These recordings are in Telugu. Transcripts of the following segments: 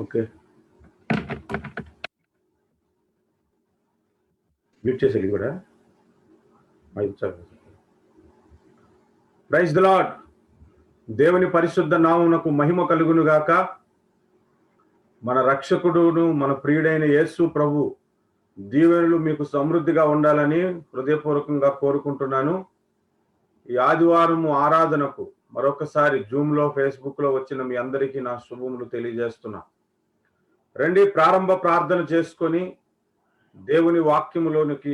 ఓకే, మ్యూట్ చేసేది కూడా. Praise the Lord. దేవుని పరిశుద్ధ నామమునకు మహిమ కలుగును గాక. మన రక్షకుడును మన ప్రియుడైన యేసు ప్రభు దీవెనలు మీకు సమృద్ధిగా ఉండాలని హృదయపూర్వకంగా కోరుకుంటున్నాను. ఈ ఆదివారము ఆరాధనకు మరొకసారి జూమ్లో, ఫేస్బుక్లో వచ్చిన మీ అందరికీ నా శుభములు తెలియజేస్తున్నా. రండి, ప్రారంభ ప్రార్థన చేసుకొని దేవుని వాక్యములోనికి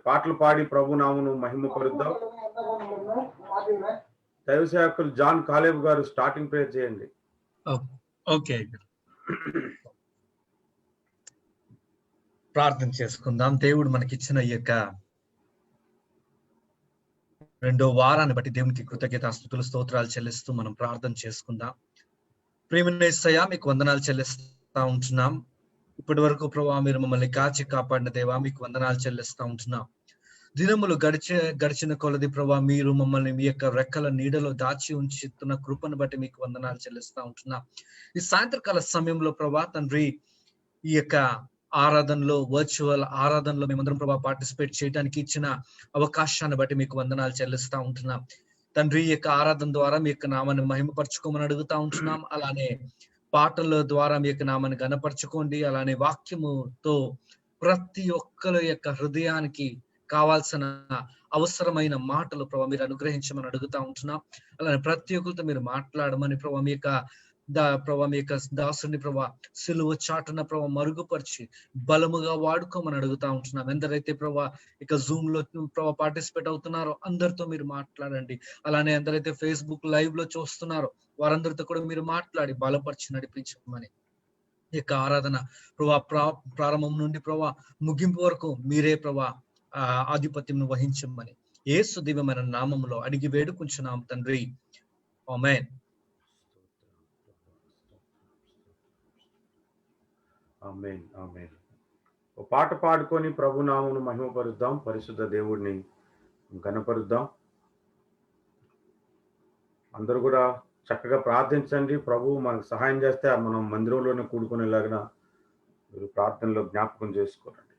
పాటలు పాడి ప్రభు నామమును మహిమపరుద్దాం. దైవ సేవకులు జాన్ కాలేబ్ గారు స్టార్టింగ్ ప్రేయర్ చేయండి. ఓకే, ప్రార్థన చేసుకుందాం. దేవుడు మనకిచ్చిన ఈ యొక్క రెండో వారాన్ని బట్టి దేవునికి కృతజ్ఞతాస్తుతులు స్తోత్రాలు చెల్లిస్తూ మనం ప్రార్థన చేసుకుందాం. ప్రియమైన యేసయ్యా, మీకు వందనాలు చెల్లిస్తా ఉంటున్నాం. ఇప్పటి వరకు ప్రభావ మీరు మమ్మల్ని కాచి కాపాడిన దేవా, మీకు వందనాలు చెల్లిస్తా ఉంటున్నాం. దినములు గడిచిన కొలది ప్రభా మీరు మమ్మల్ని మీ యొక్క రెక్కల నీడలో దాచి ఉంచుతున్న కృపను బట్టి మీకు వందనాలు చెల్లిస్తా ఉంటున్నా. ఈ సాయంత్రకాల సమయంలో ప్రభా తండ్రి, ఈ యొక్క ఆరాధనలో, వర్చువల్ ఆరాధనలో మేమందరం ప్రభా పార్టిసిపేట్ చేయడానికి ఇచ్చిన అవకాశాన్ని బట్టి మీకు వందనాలు చెల్లిస్తా ఉంటున్నాం. తండ్రి, ఈ యొక్క ఆరాధన ద్వారా మీ యొక్క నామాన్ని మహిమపరచుకోమని అడుగుతా ఉంటున్నాం. అలానే పాటల ద్వారా మీ యొక్క నామాన్ని గణపరచుకోండి. అలానే వాక్యముతో ప్రతి ఒక్కరి యొక్క హృదయానికి కావాల్సిన అవసరమైన మాటలు ప్రభావ మీరు అనుగ్రహించమని అడుగుతా ఉంటున్నాం. అలానే ప్రతి ఒక్కరితో మీరు మాట్లాడమని ప్రభావ మీ యొక్క దాసుని ప్రభా సిలువ చాటున ప్రభావ మరుగుపరిచి బలముగా వాడుకోమని అడుగుతా ఉంటున్నాం. ఎందరైతే ప్రభా ఇక జూమ్ లో ప్రభావ పార్టిసిపేట్ అవుతున్నారో అందరితో మీరు మాట్లాడండి. అలానే ఎందరైతే ఫేస్బుక్ లైవ్ లో చూస్తున్నారో వారందరితో కూడా మీరు మాట్లాడి బలపరిచి నడిపించమని, ఈ యొక్క ఆరాధన ప్రభా ప్రారంభం నుండి ప్రభా ముగింపు వరకు మీరే ప్రభా ఆధిపత్యం వహించమని యేసు దివ్యమైన నామములో అడిగి వేడుకుంటున్నాం తండ్రి, ఆమేన్. ఆమేన్, ఆమేన్. ఒక పాట పాడుకొని ప్రభు నామమును మహిమపరుద్దాం, పరిశుద్ధ దేవుడిని ఘనపరుద్దాం. అందరూ కూడా చక్కగా ప్రార్థించండి. ప్రభు మనకు సహాయం చేస్తే మనం మందిరంలోనే కూడుకునేలాగా మీరు ప్రార్థనలో జ్ఞాపకం చేసుకోరండి.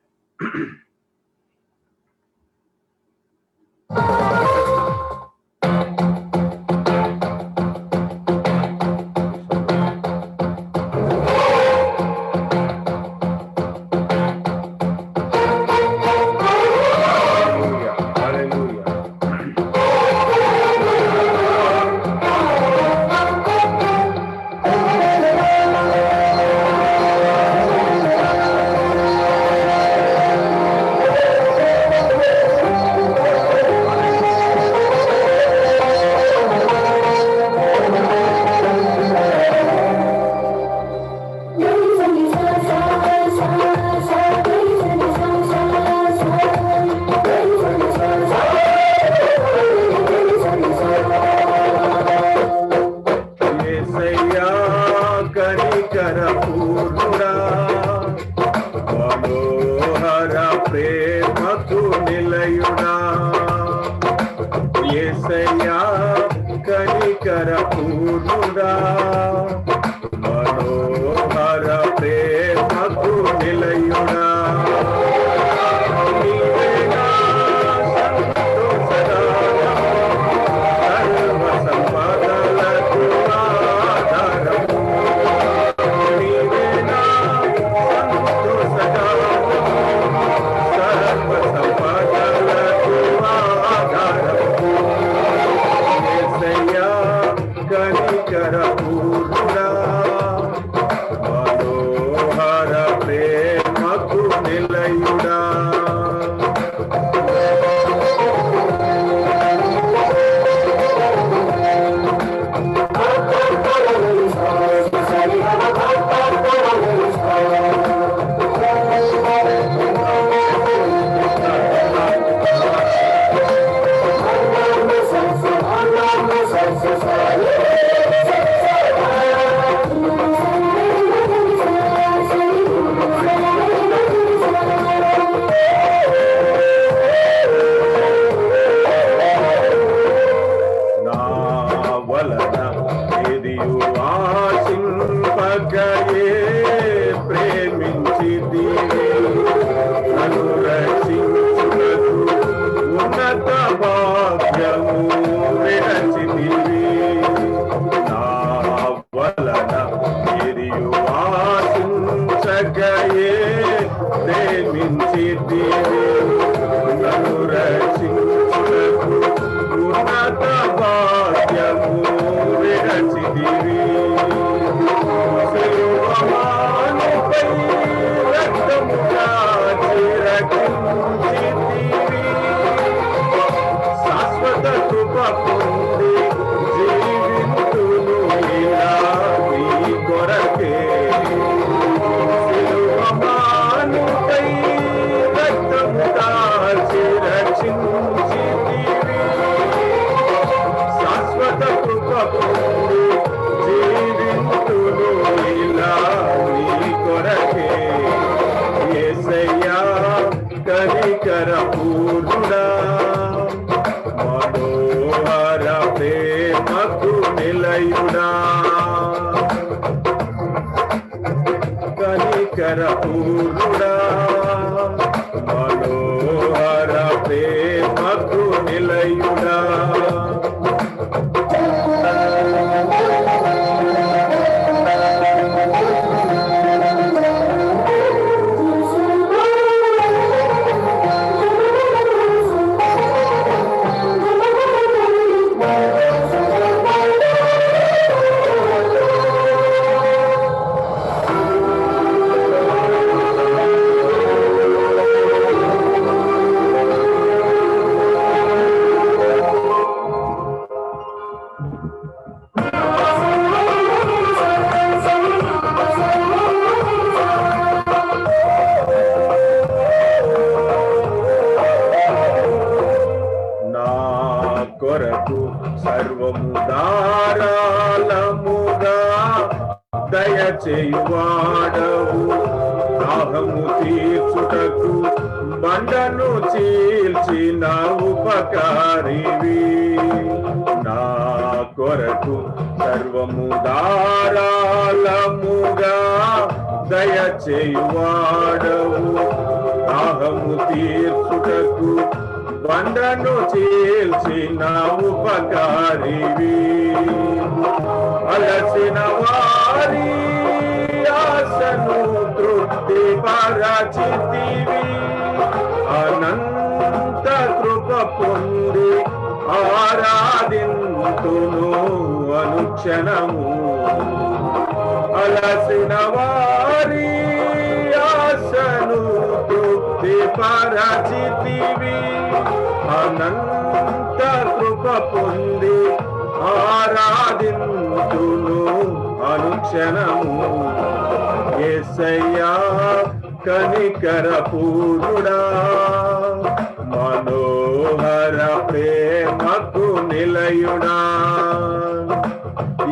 వలన ఎదియు ఆశింపకయే నియమించితివి నన్ను రక్షించుటకు ఉన్నత భాగ్యము విరచితివి సిలువమానుపై రక్తము కాచి రక్షించితివి శాశ్వత కృప పొంది జీవింతును ఇలా నీ కొరకే సిలువమానుపై రక్తము కాచి రక్షించితివి శాశ్వత కృప పొంది జీవింతును ఇలా నీ కొరకే యేసయ్యా కనికర పూర్ణుడా మనోహర ప్రేమకు నిలయుడా కనికర పూర్ణుడా మనోహర ప్రేమకు నిలయుడా కొరకు సర్వము ధారాళముగా దయచేయువాడవు దాహము తీర్చుటకు బండను చీల్చిన ఉపకారివి నా కొరకు సర్వము ధారాళముగా దయచేయువాడవు దాహము తీర్చుటకు బండను చీల్చిన ఉపకారివి అలసిన వారి ఆశను తృప్తి పరచితివి అనంత కృప పొంది ఆరాధింతును అనుక్షణము అలసిన వారి ఆశను తృప్తి పరచితివి అనంత కృప పొంది ఆరాధింతును అనుక్షణము యేసయ్యా కనికర పూర్ణుడా మనోహర ప్రేమకు నిలయుడా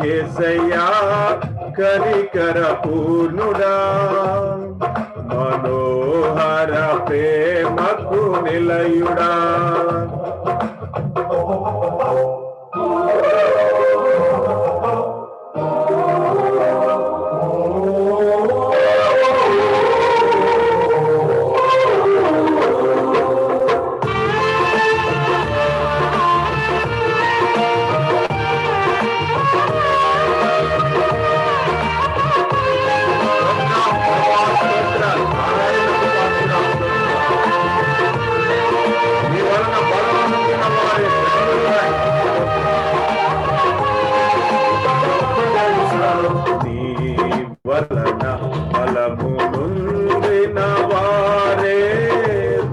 యేసయ్యా కనికర పూర్ణుడా మనోహర ప్రేమకు నిలయుడా వలన బలము నొందిన వారే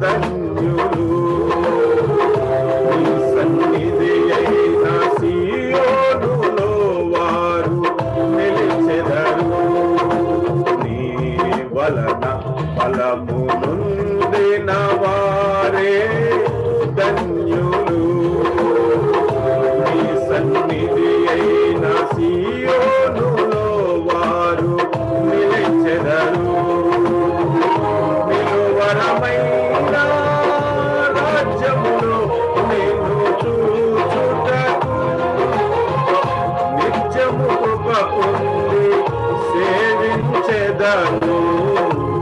ధన్యులు నీ సన్నిధి అయిన సీయోనులో వారు నిలిచెదరు నీ వలన బలము నొందిన వారే ధన్యులు నీ సన్నిధి అయిన సీయోనులో వారు నిలిచెదరు నిలువరమైన రాజ్యములో నేను చూచుటకు నిత్యము కృప పొంది సేవించెదను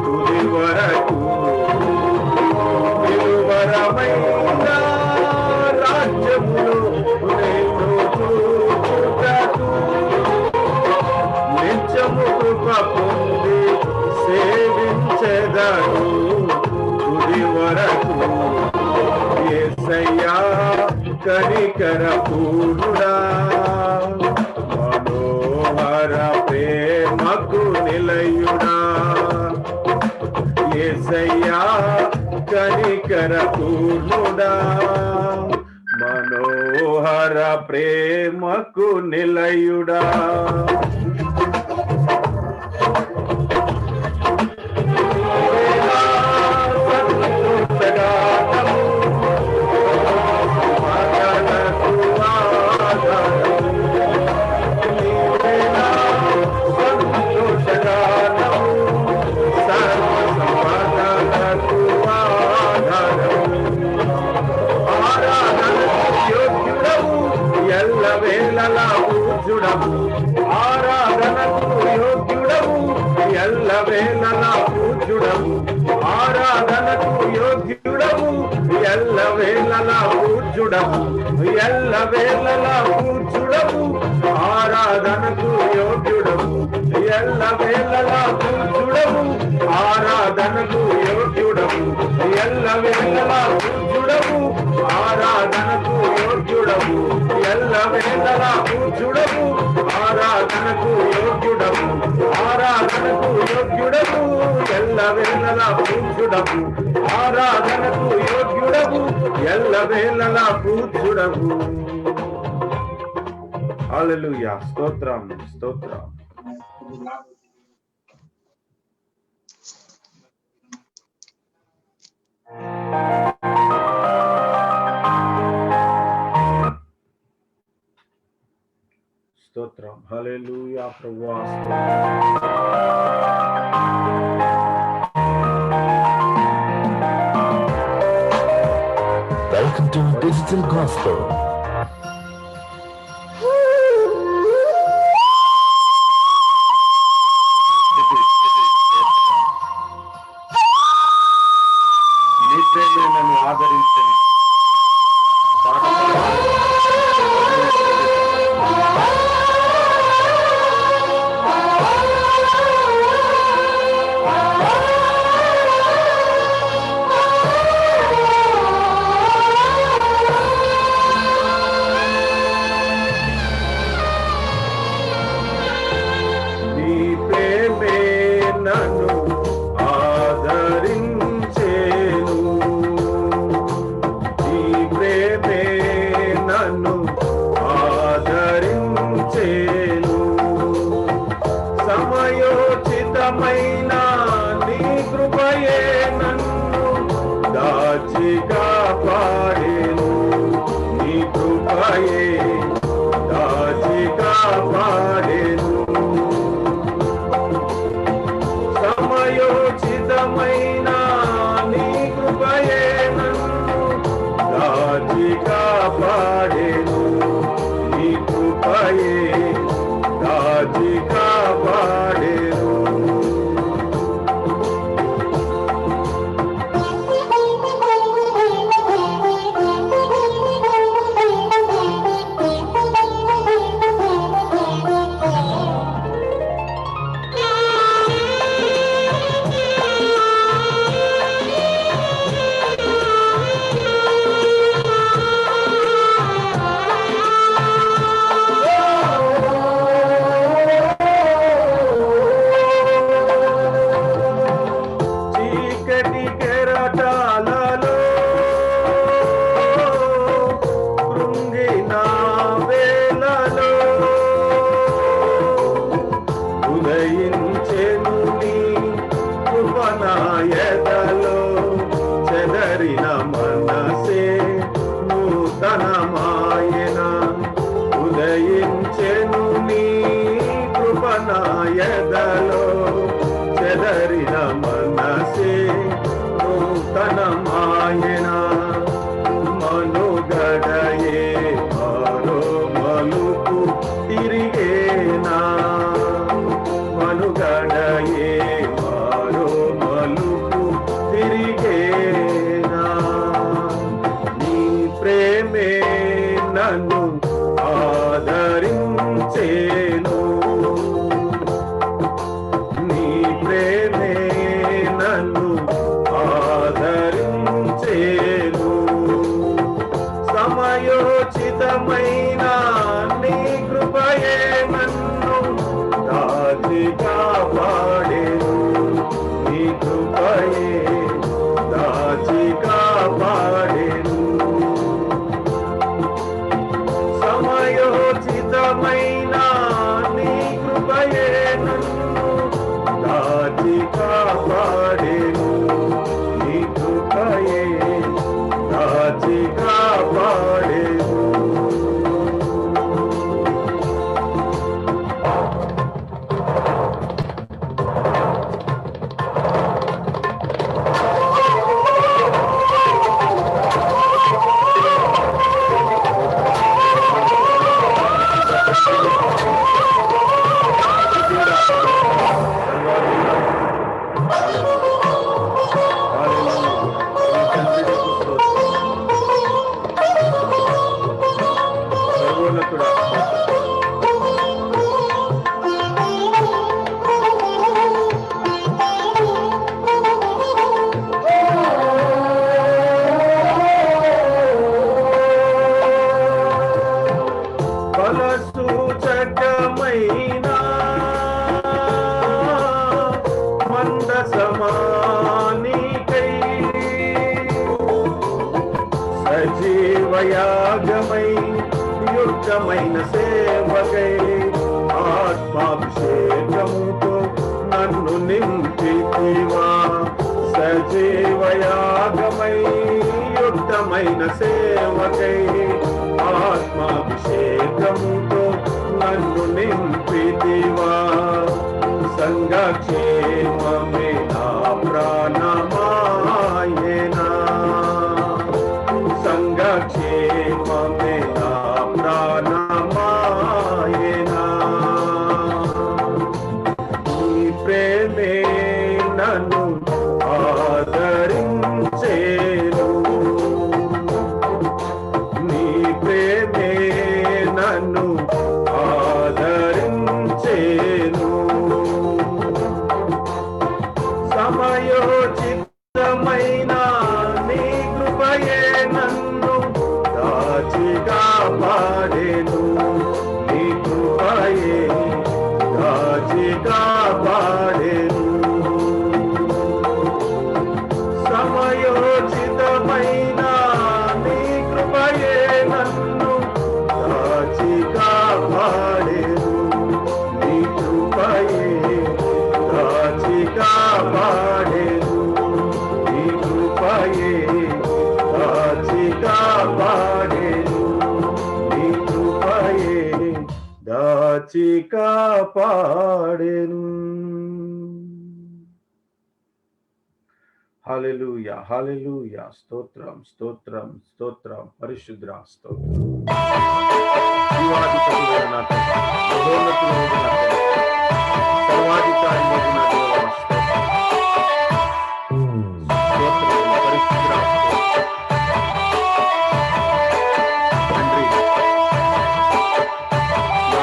తుది వరకు నిలువరమైన రాజ్యములో నేను చూచుటకు నిత్యము కృప పొంది సేవించెదను యేసయ్యా కనికర పూర్ణుడా, మనోహర ప్రేమకు నిలయుడా. యేసయ్యా కనికర పూర్ణుడా, మనోహర ప్రేమకు నిలయుడా. ఆరాధనకు యోగ్యుడవు, ఎల్లవేళలా పూజ్యుడవు. ఆరాధనకు యోగ్యుడవు, ఎల్లవేళలా పూజ్యుడవు. ఎల్లవేళలా పూజ్యుడవు, ఆరాధనకు యోగ్యుడవు. ఎల్లవేళలా పూజ్యుడవు, ఆరాధనకు యోగ్యుడవు. ఎల్లవేళలా పూజ్యుడవు, ఆరాధనకు యోగ్యుడవు. ఎల్లవేళలా పూజ్యుడవు, ఆరాధనకు యోగ్యుడవు. ఆరాధనకు యోగ్యుడవు, ఎల్లవేళలా పూజ్యుడవు. ఆరాధనకు యోగ్యుడవు, ఎల్లవేళలా పూజ్యుడవు. హల్లెలూయా. స్తోత్రం, స్తోత్రం. స్తోత్రం. హల్లెలూయా ప్రభువా. Welcome to Digital Gospel. నీ ప్రేమే నన్ను ఆదరించని సమయోచితమైన నీ కృపయే నన్ను దాచి కాపాడెను. నీ కృపయే దాచి కాపాడెను. సమయోచితమైన నీ కృపయే నన్ను దాచి కాపాడెను. నీ కృపయే దాచి కాపాడెను. చీకటి కెరటాలలో కృంగిన వేళలో ఉదయించెను నీ కృప నా ఎదలో. చెదరిన మనసే నూతనమాయన. ఉదయించెను నీ కృప నా ఎదలో. చెదరిన మనసే నూతనమాయన. మనుగడయే మరో మలుపు తిరిగేనా. మనుగడయే మరో మలుపు తిరిగేనా. నీ ప్రేమే నన్ను ఆదరించేను. నీ ప్రేమే నన్ను ఆదరించేను. నన్ను దాచి కాపాడెను నీ కృపయే దాచి కాపాడెను. సర్వోన్నతుడా ఫలసూచకమైన మందసమానికై సజీవయాగమై యుక్తమైన సేవకై ఆత్మాభిషేకముతో నన్ను నింపితివా. సజీవయాగమై యుక్తమైన సేవకై ఆత్మాభిషేకముతో నన్ను నింపితివా. సంఘక్షేమమే నా ప్రాణమాయనా సంఘక్షేమమే నా ప్రాణమాయనా. నీ ప్రేమే నన్ను ఆదరించేను నీ ప్రేమే నన్ను ఆదరించేను. సమయోచితమైన నీ కృపయే నన్ను దాచి కాపాడెను నీ కృపయే దాచి కాపాడెను. సమయోచితమైన నీ కృపయే నన్ను దాచి కాపాడెను నీ కృపయే దాచి కాపాడెను నీ కృపయే దాచి కాపాడెను నీ కృపయే దాచి కాపాడెను. హల్లెలూయా హల్లెలూయా. స్తోత్రం స్తోత్రం స్తోత్రం పరిశుద్ధ స్తోత్రం. జీవాధిపతివైన నా తండ్రి, మహోన్నతుడైన నా తండ్రి, సర్వాధికారివైన నా దేవా, స్తోత్రం పరిశుద్ధ స్తోత్రం. తండ్రి,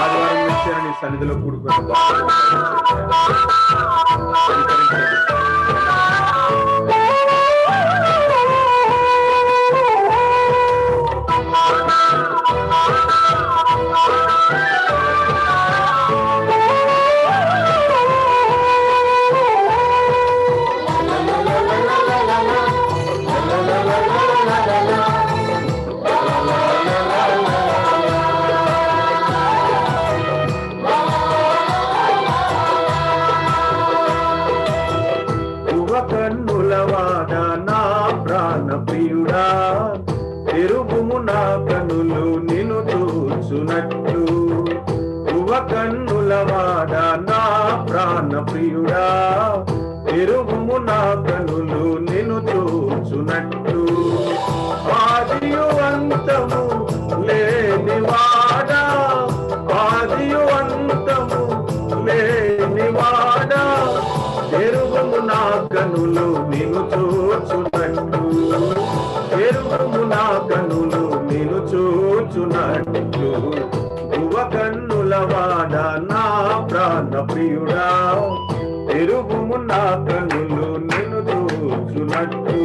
ఆదివారం నుంచి నీ సన్నిధిలో కూడుకున్న కన్నులవాడ నా ప్రాణ ప్రియుడా, తెరుగుము నా కన్నులు నిన్ను చూచునట్లు. యువ కన్నులవాడ నా ప్రాణ ప్రియుడా, తెరుగుము నా కన్నులు నిన్ను చూచునట్లు. ఆదియు అంతము లేనివాడా, ఆదియు అంతము లేనివాడా, తెరుగుము నా కన్నులు నిన్ను చూచునట్లు. తెరుగుము నా కన్నులు నిన్ను చూచునట్లు. యువ కన్నులవాడ నా ప్రాణ ప్రియుడా, తెరుగుము నా కన్నులు నిన్ను చూచునట్లు.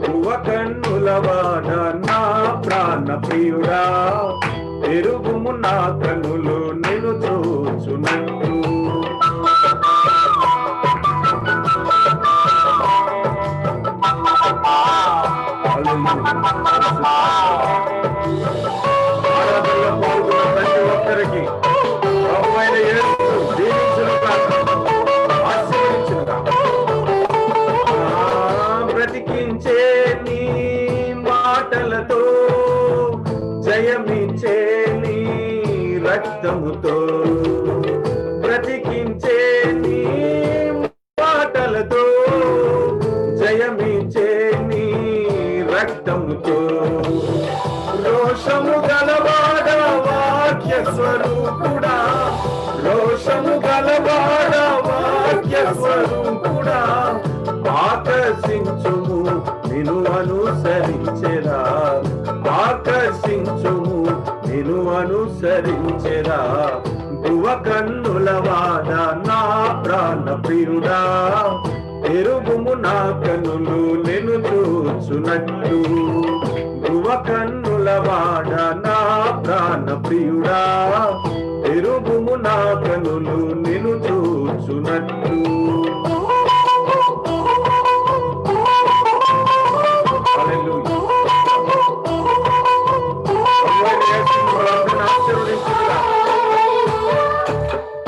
యువ కన్నులవాడ నా ప్రాణ ప్రియుడా, తెరుగుము నా కన్నులు నిన్ను చూచునట్లు. ఆరాధనలో పాల్గొన్న ప్రతి ఒక్కరికి ప్రభువైన యేసు దీవించును స్వరూపుడా ఆకర్షించుము నిను అనుసరించెదా, ఆకర్షించుము నిను అనుసరించెదా. గువ కన్నులవాడ నా ప్రాణ ప్రియుడా, తెరుగుము నా కన్నులు నిన్ను చూచునట్లు. గువ కన్నులవాడ నా ప్రాణ ప్రియుడా, తెరుగుము నా కన్నులు నిన్ను చూచునట్లు.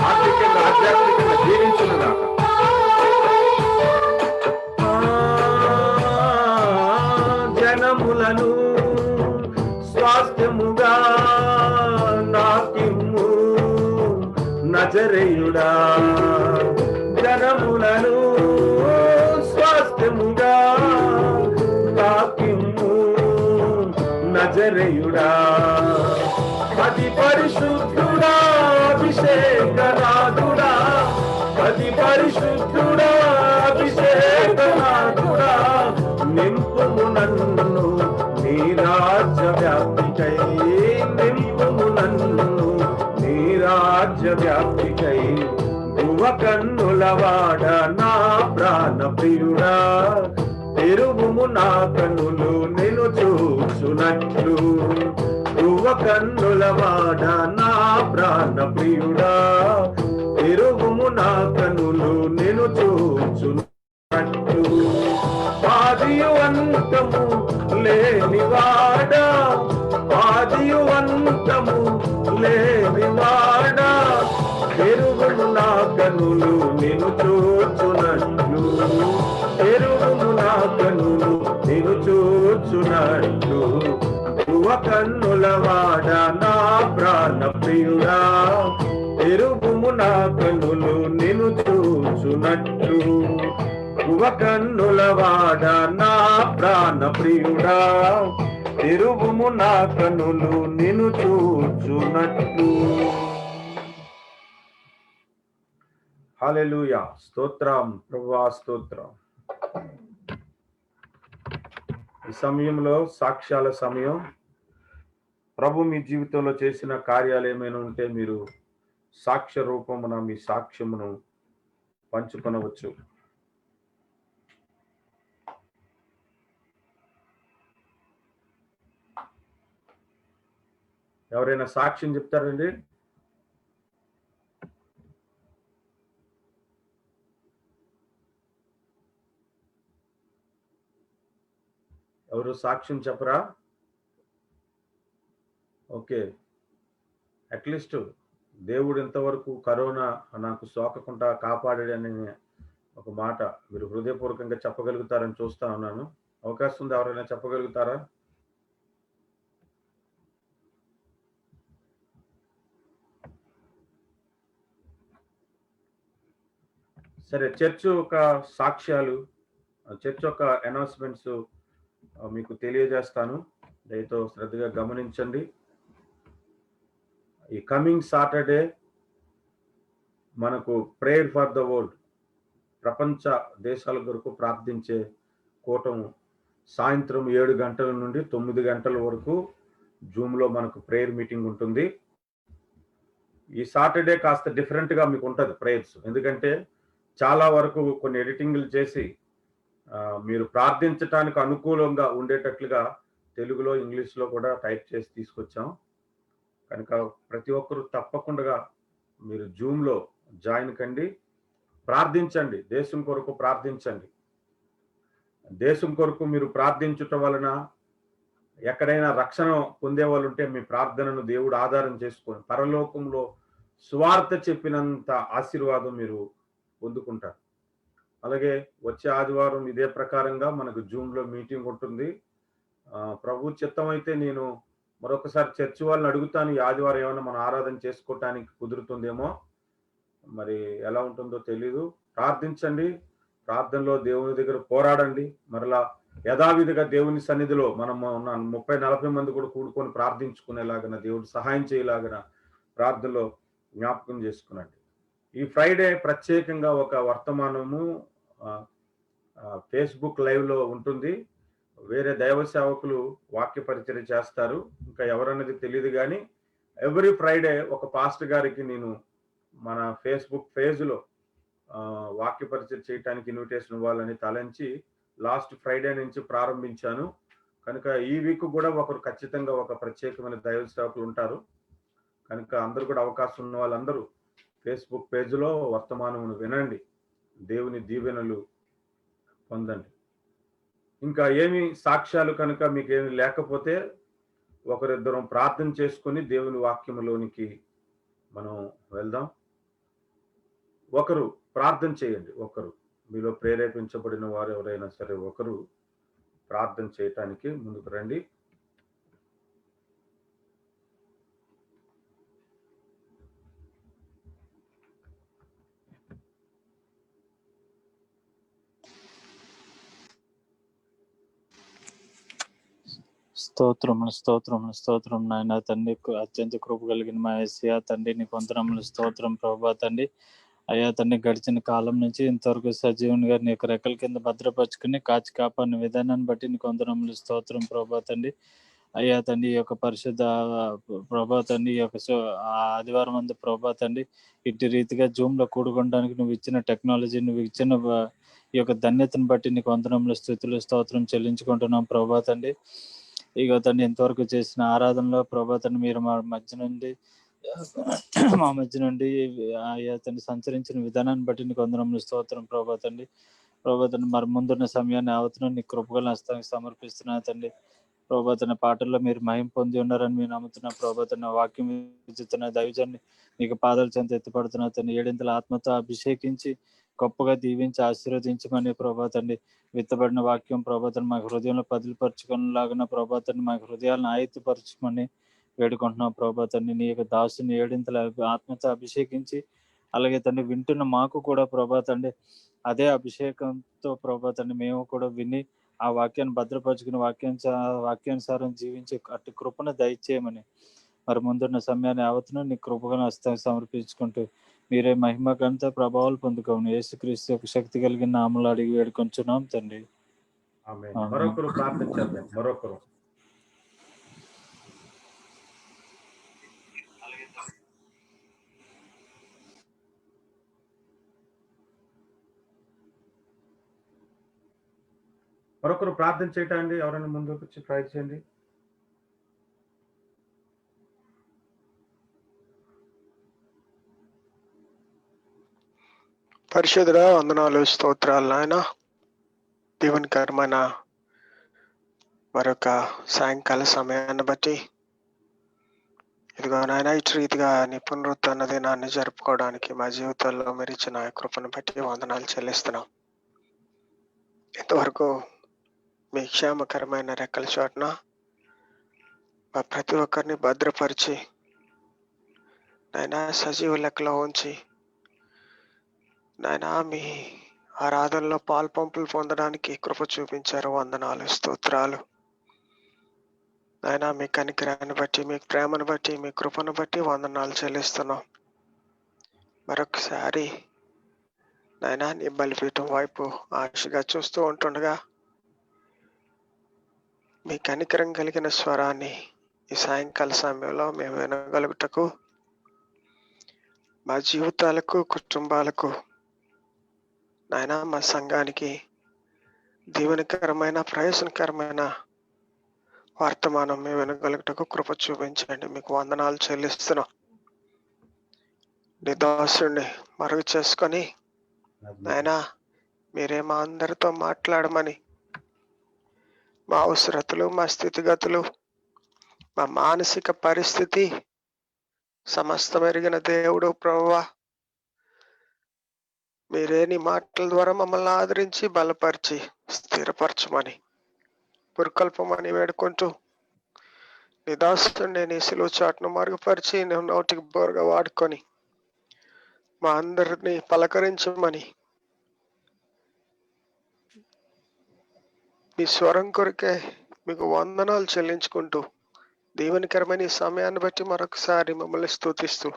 ఆర్థికంగా ఆధ్యాత్మికంగా జీవించునుగా. జనములను స్వాస్థ్యముగా నాకిమ్ము నజరేయుడా, జనములను స్వాస్థ్యముగా నాకిమ్ము నజరేయుడా. అతి పరిశుద్ధుడా అభిషేకనాథుడా, అతి పరిశుద్ధుడా అభిషేకనాథుడా, నింపుము నన్ను నీ రాజ్య వ్యాప్తికై, నింపుము నన్ను నీ రాజ్య వ్యాప్తికై. గువ కన్నులవాడ నా ప్రాణ ప్రియుడా, తెరుగుము నా కన్నులు నిన్ను చూచునట్లు. గువ కన్నులవాడ నా ప్రాణ ప్రియుడా, తెరుగుము నా కన్నులు నిన్ను చూచునట్లు. ఆదియు అంతము లేనివాడా, ఆదియు అంతము లేనివాడా, తెరుగుము నా కన్నులు నిన్ను చూచునట్లు. తెరుగుము నా కన్నులు నిన్ను చూచునట్లు. గువ కన్నులవాడ నా ప్రాణ ప్రియుడా, తెరుగుము నా కన్నులు నిన్ను చూచునట్లు. గువ కన్నులవాడ నా ప్రాణ ప్రియుడా, తెరుగుము నా కన్నులు నిన్ను చూచునట్లు. హల్లెలూయా. స్తోత్రం ప్రభువా, స్తోత్రం. ఈ సమయంలో సాక్ష్యాల సమయం. ప్రభు మీ జీవితంలో చేసిన కార్యాలు ఏమైనా ఉంటే మీరు సాక్ష్య రూపమున మీ సాక్ష్యమును పంచుకొనవచ్చు. ఎవరైనా సాక్ష్యం చెప్తారండి? ఎవరు సాక్ష్యం చెప్పరా? ఓకే, అట్లీస్ట్ దేవుడు ఇంతవరకు కరోనా నాకు సోకకుండా కాపాడాడని ఒక మాట మీరు హృదయపూర్వకంగా చెప్పగలుగుతారని చూస్తా ఉన్నాను. అవకాశం ఉంది, ఎవరైనా చెప్పగలుగుతారా? సరే, చర్చ్ ఒక సాక్ష్యాలు, చర్చ్ ఒక అనౌన్స్మెంట్స్ మీకు తెలియజేస్తాను. దయతో శ్రద్ధగా గమనించండి. ఈ కమింగ్ సాటర్డే మనకు ప్రేయర్ ఫర్ ద వరల్డ్, ప్రపంచ దేశాల కొరకు ప్రార్థించే కూటము సాయంత్రం 7 గంటల నుండి 9 గంటల వరకు జూమ్లో మనకు ప్రేయర్ మీటింగ్ ఉంటుంది. ఈ సాటర్డే కాస్త డిఫరెంట్గా మీకు ఉంటుంది ప్రేయర్స్, ఎందుకంటే చాలా వరకు కొన్ని ఎడిటింగ్లు చేసి మీరు ప్రార్థించటానికి అనుకూలంగా ఉండేటట్లుగా తెలుగులో ఇంగ్లీష్లో కూడా టైప్ చేసి తీసుకొచ్చాం. కనుక ప్రతి ఒక్కరూ తప్పకుండా మీరు జూమ్లో జాయిన్ కండి, ప్రార్థించండి, దేశం కొరకు ప్రార్థించండి. దేశం కొరకు మీరు ప్రార్థించటం వలన ఎక్కడైనా రక్షణ పొందే వాళ్ళు ఉంటే మీ ప్రార్థనను దేవుడు ఆధారం చేసుకొని పరలోకంలో సువార్త చెప్పినంత ఆశీర్వాదం మీరు పొందుకుంటారు. అలాగే వచ్చే ఆదివారం ఇదే ప్రకారంగా మనకు జూమ్లో మీటింగ్ ఉంటుంది. ప్రభు చిత్తం అయితే నేను మరొకసారి చర్చి వాళ్ళని అడుగుతాను, ఈ ఆదివారం ఏమైనా మనం ఆరాధన చేసుకోవటానికి కుదురుతుందేమో, మరి ఎలా ఉంటుందో తెలీదు. ప్రార్థించండి, ప్రార్థనలో దేవుని దగ్గర పోరాడండి. మరలా యథావిధిగా దేవుని సన్నిధిలో మనం 30-40 మంది కూడా కూడుకొని ప్రార్థించుకునేలాగన దేవుడు సహాయం చేయలాగన ప్రార్థనలో జ్ఞాపకం చేసుకునండి. ఈ ఫ్రైడే ప్రత్యేకంగా ఒక వర్తమానము ఫేస్బుక్ లైవ్ లో ఉంటుంది. వేరే దైవ సేవకులు వాక్య పరిచర్య చేస్తారు. ఇంకా ఎవరన్నది తెలియదు కానీ ఎవ్రీ ఫ్రైడే ఒక పాస్టర్ గారికి నేను మన ఫేస్బుక్ పేజ్ లో వాక్య పరిచయం చేయడానికి ఇన్విటేషన్ ఇవ్వాలని తలంచి లాస్ట్ ఫ్రైడే నుంచి ప్రారంభించాను. కనుక ఈ వీక్ కూడా ఒకరు ఖచ్చితంగా ఒక ప్రత్యేకమైన దైవ సేవకులు ఉంటారు. కనుక అందరూ కూడా అవకాశం ఉన్న వాళ్ళందరూ ఫేస్బుక్ పేజ్లో వర్తమానమును వినండి, దేవుని దీవెనలు పొందండి. ఇంకా ఏమి సాక్ష్యాలు కనుక మీకు ఏమి లేకపోతే ఒకరిద్దరం ప్రార్థన చేసుకొని దేవుని వాక్యములోనికి మనం వెళ్దాం. ఒకరు ప్రార్థన చేయండి. ఒకరు మీలో ప్రేరేపించబడిన వారు ఎవరైనా సరే ఒకరు ప్రార్థన చేయటానికి ముందుకు రండి. స్తోత్రం నాయన తండ్రి, అత్యంత కృప కలిగిన మా యేసయ్య తండ్రి, నీకు వందనములు. స్తోత్రం ప్రభా తండ్రి. అయ్యా తండ్రి, గడిచిన కాలం నుంచి ఇంతవరకు సజీవుని గారు నీ యొక్క రెక్కల కింద భద్రపరుచుకుని కాచి కాపాడిన విధానాన్ని బట్టి నీకు వందనములు. స్తోత్రం ప్రభా తండ్రి. అయ్యా తండ్రి, ఈ యొక్క పరిశుద్ధ ప్రభా తండ్రి, ఈ యొక్క ఆదివారం అందు ప్రభా తండ్రి, ఇటు రీతిగా జూమ్ లో కూడుకోవడానికి నువ్వు ఇచ్చిన టెక్నాలజీ, నువ్వు ఇచ్చిన ఈ యొక్క ధన్యతను బట్టి నీకు వందనములు, స్తుతులు, స్తోత్రం చెల్లించుకుంటున్నాం ప్రభా తండ్రి. ఇక తండ్రి, ఎంతవరకు చేసిన ఆరాధనలో ప్రభా తండ్రి, మీరు మా మధ్య నుండి అయ్యా తండ్రి సంచరించిన విధానాన్ని బట్టి నీకు వందనములు. స్తోత్రం ప్రభా తండ్రి. ప్రభా తండ్రి, మరి ముందున్న సమయాన్ని ఆవతను నీ కృపగల హస్తానికి సమర్పిస్తున్నా తండ్రి. ప్రభా తండ్రి, పాటల్లో మీరు మహిమ పొంది ఉన్నారని మీరు నమ్ముతున్న ప్రభా తండ్రి, వాక్యం విద్యుతున్న దైవజన్ని నీకు పాదాల చెంత ఎత్తుపడుతున్నా తండ్రి. ఏడింతల ఆత్మతో అభిషేకించి గొప్పగా దీవించి ఆశీర్వదించమని ప్రభా తండ్రి, విత్తబడిన వాక్యం ప్రభా తండ్రి మా హృదయంలో పదిలిపరచుకునేలాగా ప్రభా తండ్రి మా హృదయాలను ఆయుత్తుపరచుమని వేడుకుంటున్నాం ప్రభా తండ్రి. నీ యొక్క దాసుని ఏడింతల ఆత్మతో అభిషేకించి, అలాగే తండ్రి వింటున్న మాకు కూడా ప్రభా తండ్రి అదే అభిషేకంతో ప్రభా తండ్రి మేము కూడా విని ఆ వాక్యాన్ని భద్రపరుచుకుని వాక్యానుసారం జీవించి అటు కృపను దయచేయమని మరి ముందున్న సమయాన్ని యావత్తును నీ కృపగా హస్తానికి సమర్పించుకుంటూ మీరే మహిమ ఘనత ప్రభావాలు పొందుకోమని యేసుక్రీస్తు యొక్క శక్తి కలిగిన నామములో అడిగి వేడుకొంచున్నాం తండ్రి. ఆమేన్. మరొకరు ప్రార్థన చేద్దాం. మరొకరు ప్రార్థన చేయటానికి ఎవరైనా ముందుకు వచ్చి ట్రై చేయండి. పరిశుద్ధుడా, వందనాలు, స్తోత్రాలు నాయన. దీవెనకరమైన మరొక సాయంకాల సమయాన్ని బట్టి ఇదిగో నాయన ఇటు రీతిగా నీ పునరుత్థాన దినాన్ని జరుపుకోవడానికి మా జీవితాల్లో మీరు ఇచ్చిన కృపను బట్టి వందనాలు చెల్లిస్తున్నాం. ఇంతవరకు మీ క్షేమకరమైన రెక్కల చోటున మా ప్రతి ఒక్కరిని భద్రపరిచి నాయన సజీవ లెక్కలో ఉంచి నాయన మీ ఆరాధనలో పాల్పంపులు పొందడానికి కృప చూపించారు. వందనాలు, స్తోత్రాలు నాయన. మీ కనికరాన్ని బట్టి, మీ ప్రేమను బట్టి, మీ కృపను బట్టి వందనాలు చెల్లిస్తున్నాం. మరొకసారి నాయన నీ బలిపీఠం వైపు ఆశగా చూస్తూ ఉంటుండగా మీ కనికరం కలిగిన స్వరాన్ని ఈ సాయంకాల సమయంలో మేము వినగలుగుటకు మా జీవితాలకు, కుటుంబాలకు నాయన మా సంఘానికి దీవెనకరమైన ప్రయోజనకరమైన వర్తమానం మేము వినగలుగుటకు కృప చూపించండి. మీకు వందనాలు చెల్లిస్తున్నాం. నీ దాసుడిని మరుగు చేసుకొని నాయన మీరే మా అందరితో మాట్లాడమని, మా అవసరతలు, మా స్థితిగతులు, మా మానసిక పరిస్థితి సమస్తం ఎరిగిన దేవుడు ప్రభువా, మీరే నీ మాటల ద్వారా మమ్మల్ని ఆదరించి బలపరిచి స్థిరపరచమని పురుకల్పమని వేడుకుంటూ నీ దాసుడిని నీ సిలువ చాటును మరుగుపరిచి నువ్వు నోటికి బోరుగా వాడుకొని మా అందరినీ పలకరించమని మీ స్వరం కొరకే మీకు వందనాలు చెల్లించుకుంటూ దీవెనకరమైన ఈ సమయాన్ని బట్టి మరొకసారి మమ్మల్ని స్తుతిస్తూ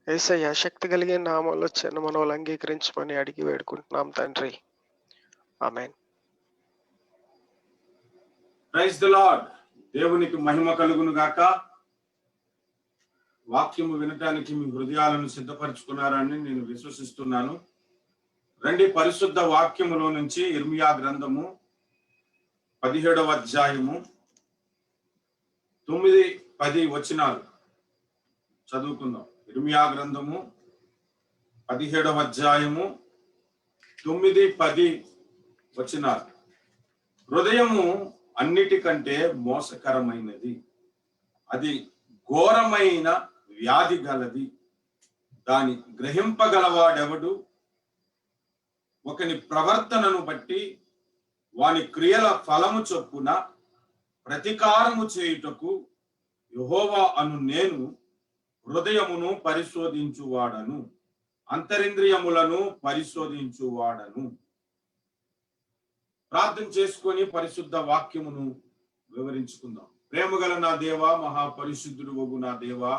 యేసయ్య శక్తి కలిగిన నామంలో చిన్న మనవులు అంగీకరించమని అడిగి వేడుకుంటున్నాం తండ్రి. ఆమేన్. Praise the Lord. దేవునికి మహిమ కలుగును గాక. వాక్యము వినటానికి మీ హృదయాలను సిద్ధపరచుకున్నారని నేను విశ్వసిస్తున్నాను. రండి, పరిశుద్ధ వాక్యములో నుంచి ఇర్మియా గ్రంథము 17వ అధ్యాయము 9-10 వచనాలు చదువుకుందాం. ఇర్మియా గ్రంథము 17వ అధ్యాయము 9-10 వచనాలు. హృదయము అన్నిటికంటే మోసకరమైనది, అది ఘోరమైన వ్యాధి గలది, దాని గ్రహింపగలవాడెవడు? ఒకని ప్రవర్తనను బట్టి వాని క్రియల ఫలము చొప్పున ప్రతీకారము చేయుటకు యెహోవా అను నేను హృదయమును పరిశోధించువాడను, అంతరింద్రియములను పరిశోధించువాడను. ప్రార్థన చేసుకొని పరిశుద్ధ వాక్యమును వివరించుకుందాం. ప్రేమగల నా దేవా, మహాపరిశుద్ధుడు వగు నా దేవా,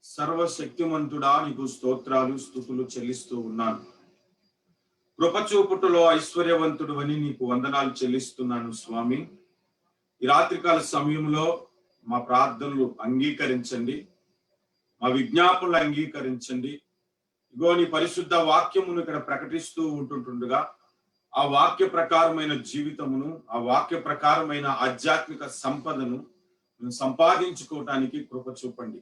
సర్వశక్తిమంతుడా, నీకు స్తోత్రాలు స్తుతులు చెల్లిస్తూ ఉన్నాను. కృపచూపుటలో ఐశ్వర్యవంతుడు అని నీకు వందనాలు చెల్లిస్తున్నాను స్వామి. ఈ రాత్రికాల సమయంలో మా ప్రార్థనలు అంగీకరించండి, మా విజ్ఞాపనలు అంగీకరించండి. ఇగో నీ పరిశుద్ధ వాక్యమును ఇక్కడ ప్రకటిస్తూ ఉంటుండగా ఆ వాక్య ప్రకారమైన జీవితమును, ఆ వాక్య ప్రకారమైన ఆధ్యాత్మిక సంపదను సంపాదించుకోవటానికి కృప చూపండి.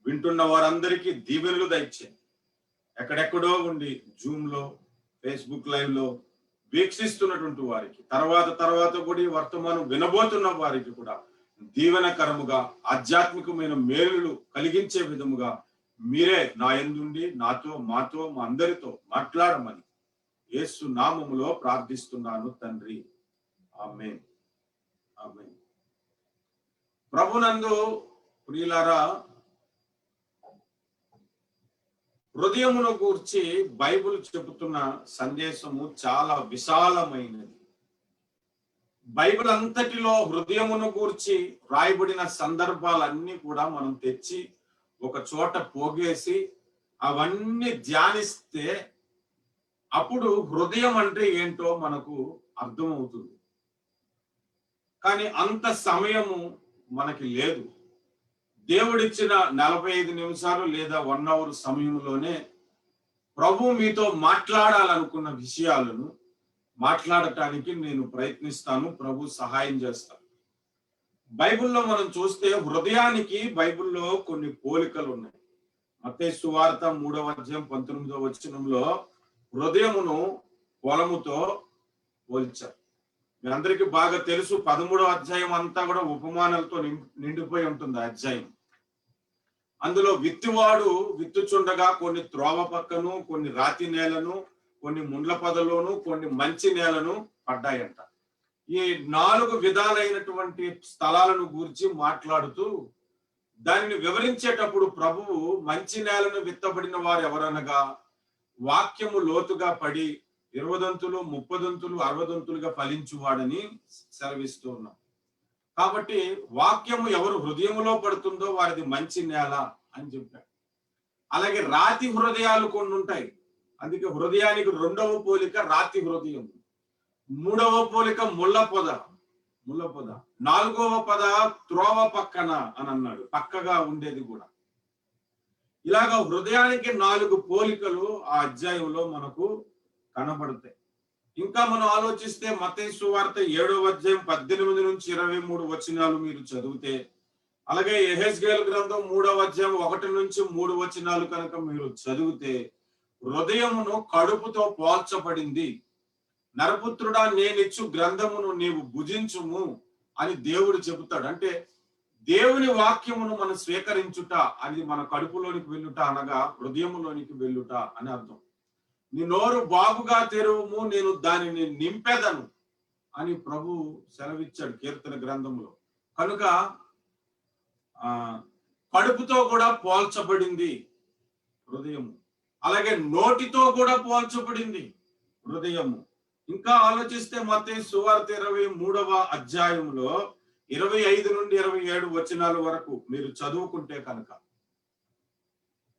వింటున్న వారందరికీ దీవెనలు దయచేయండి. ఎక్కడెక్కడో ఉండి జూమ్ లో, ఫేస్బుక్ లైవ్ లో వీక్షిస్తున్నటువంటి వారికి, తర్వాత కూడా ఈ వర్తమానం వినబోతున్న వారికి కూడా దీవెనకరముగా ఆధ్యాత్మికమైన మేలులు కలిగించే విధముగా మీరే నా యందుండి నాతో, మాతో, మా అందరితో మాట్లాడమని యేసు నామములో ప్రార్థిస్తున్నాను తండ్రి. ఆమేన్. ఆమేన్. ప్రభునందు ప్రియులారా, హృదయమును గూర్చి బైబిల్ చెబుతున్న సందేశము చాలా విశాలమైనది. బైబిల్ అంతటిలో హృదయమును గూర్చి రాయబడిన సందర్భాలన్నీ కూడా మనం తెచ్చి ఒక చోట పోగేసి అవన్నీ ధ్యానిస్తే అప్పుడు హృదయం అంటే ఏంటో మనకు అర్థమవుతుంది. కానీ అంత సమయము మనకి లేదు. దేవుడిచ్చిన 45 నిమిషాలు లేదా 1 hour సమయంలోనే ప్రభు మీతో మాట్లాడాలనుకున్న విషయాలను మాట్లాడటానికి నేను ప్రయత్నిస్తాను. ప్రభు సహాయం చేస్తాను. బైబిల్లో మనం చూస్తే హృదయానికి బైబిల్లో కొన్ని పోలికలు ఉన్నాయి. మత్తయి సువార్త 3వ అధ్యాయం 19వ వచనంలో హృదయమును పొలముతో పోల్చారు. మీ అందరికీ బాగా తెలుసు. 13వ అధ్యాయం అంతా కూడా ఉపమానాలతో నిండిపోయి ఉంటుంది ఆ అధ్యాయం. అందులో విత్తువాడు విత్తుచుండగా కొన్ని త్రోవ పక్కను, కొన్ని రాతి నేలను, కొన్ని ముండ్ల పొదలోను, కొన్ని మంచి నేలను పడ్డాయంట. ఈ 4 విధాలైనటువంటి స్థలాలను గురించి మాట్లాడుతూ దానిని వివరించేటప్పుడు ప్రభువు మంచి నేలను విత్తబడిన వారు ఎవరనగా వాక్యము లోతుగా పడి 20 దంతులు, 30 దంతులు, 60 దంతులుగా ఫలించువాడని సెలవిస్తూ ఉన్నాం. కాబట్టి వాక్యము ఎవరు హృదయములో పడుతుందో వారిది మంచి నేల అని చెప్పాడు. అలాగే రాతి హృదయాలు కొన్ని ఉంటాయి. అందుకే హృదయానికి 2వ పోలిక రాతి హృదయం, 3వ పోలిక ముళ్ళ పొద, 4వ పద త్రోవ పక్కన అని అన్నాడు, పక్కగా ఉండేది కూడా. ఇలాగా హృదయానికి 4 పోలికలు ఆ అధ్యాయంలో మనకు కనబడతాయి. ఇంకా మనం ఆలోచిస్తే మత్తయి సువార్త 7వ అధ్యాయం 18-23 వచనాలు మీరు చదివితే, అలాగే యెహెజ్కేలు గ్రంథం 3వ అధ్యాయం 1-3 వచనాలు కనుక మీరు చదివితే, హృదయమును కడుపుతో పోల్చబడింది. నరపుత్రుడా, నేనిచ్చు గ్రంథమును నీవు భుజించుము అని దేవుడు చెబుతాడు. అంటే దేవుని వాక్యమును మనం స్వీకరించుట అది మన కడుపులోనికి వెళ్ళుట అనగా హృదయములోనికి వెళ్ళుట అని అర్థం. నీ నోరు బాగుగా తెరువుము, నేను దానిని నింపెదను అని ప్రభు సెలవిచ్చాడు కీర్తన గ్రంథంలో. కనుక కడుపుతో కూడా పోల్చబడింది హృదయము, అలాగే నోటితో కూడా పోల్చబడింది హృదయము. ఇంకా ఆలోచిస్తే మత్తయి సువార్త 23వ అధ్యాయంలో 25-27 వచనాల వరకు మీరు చదువుకుంటే కనుక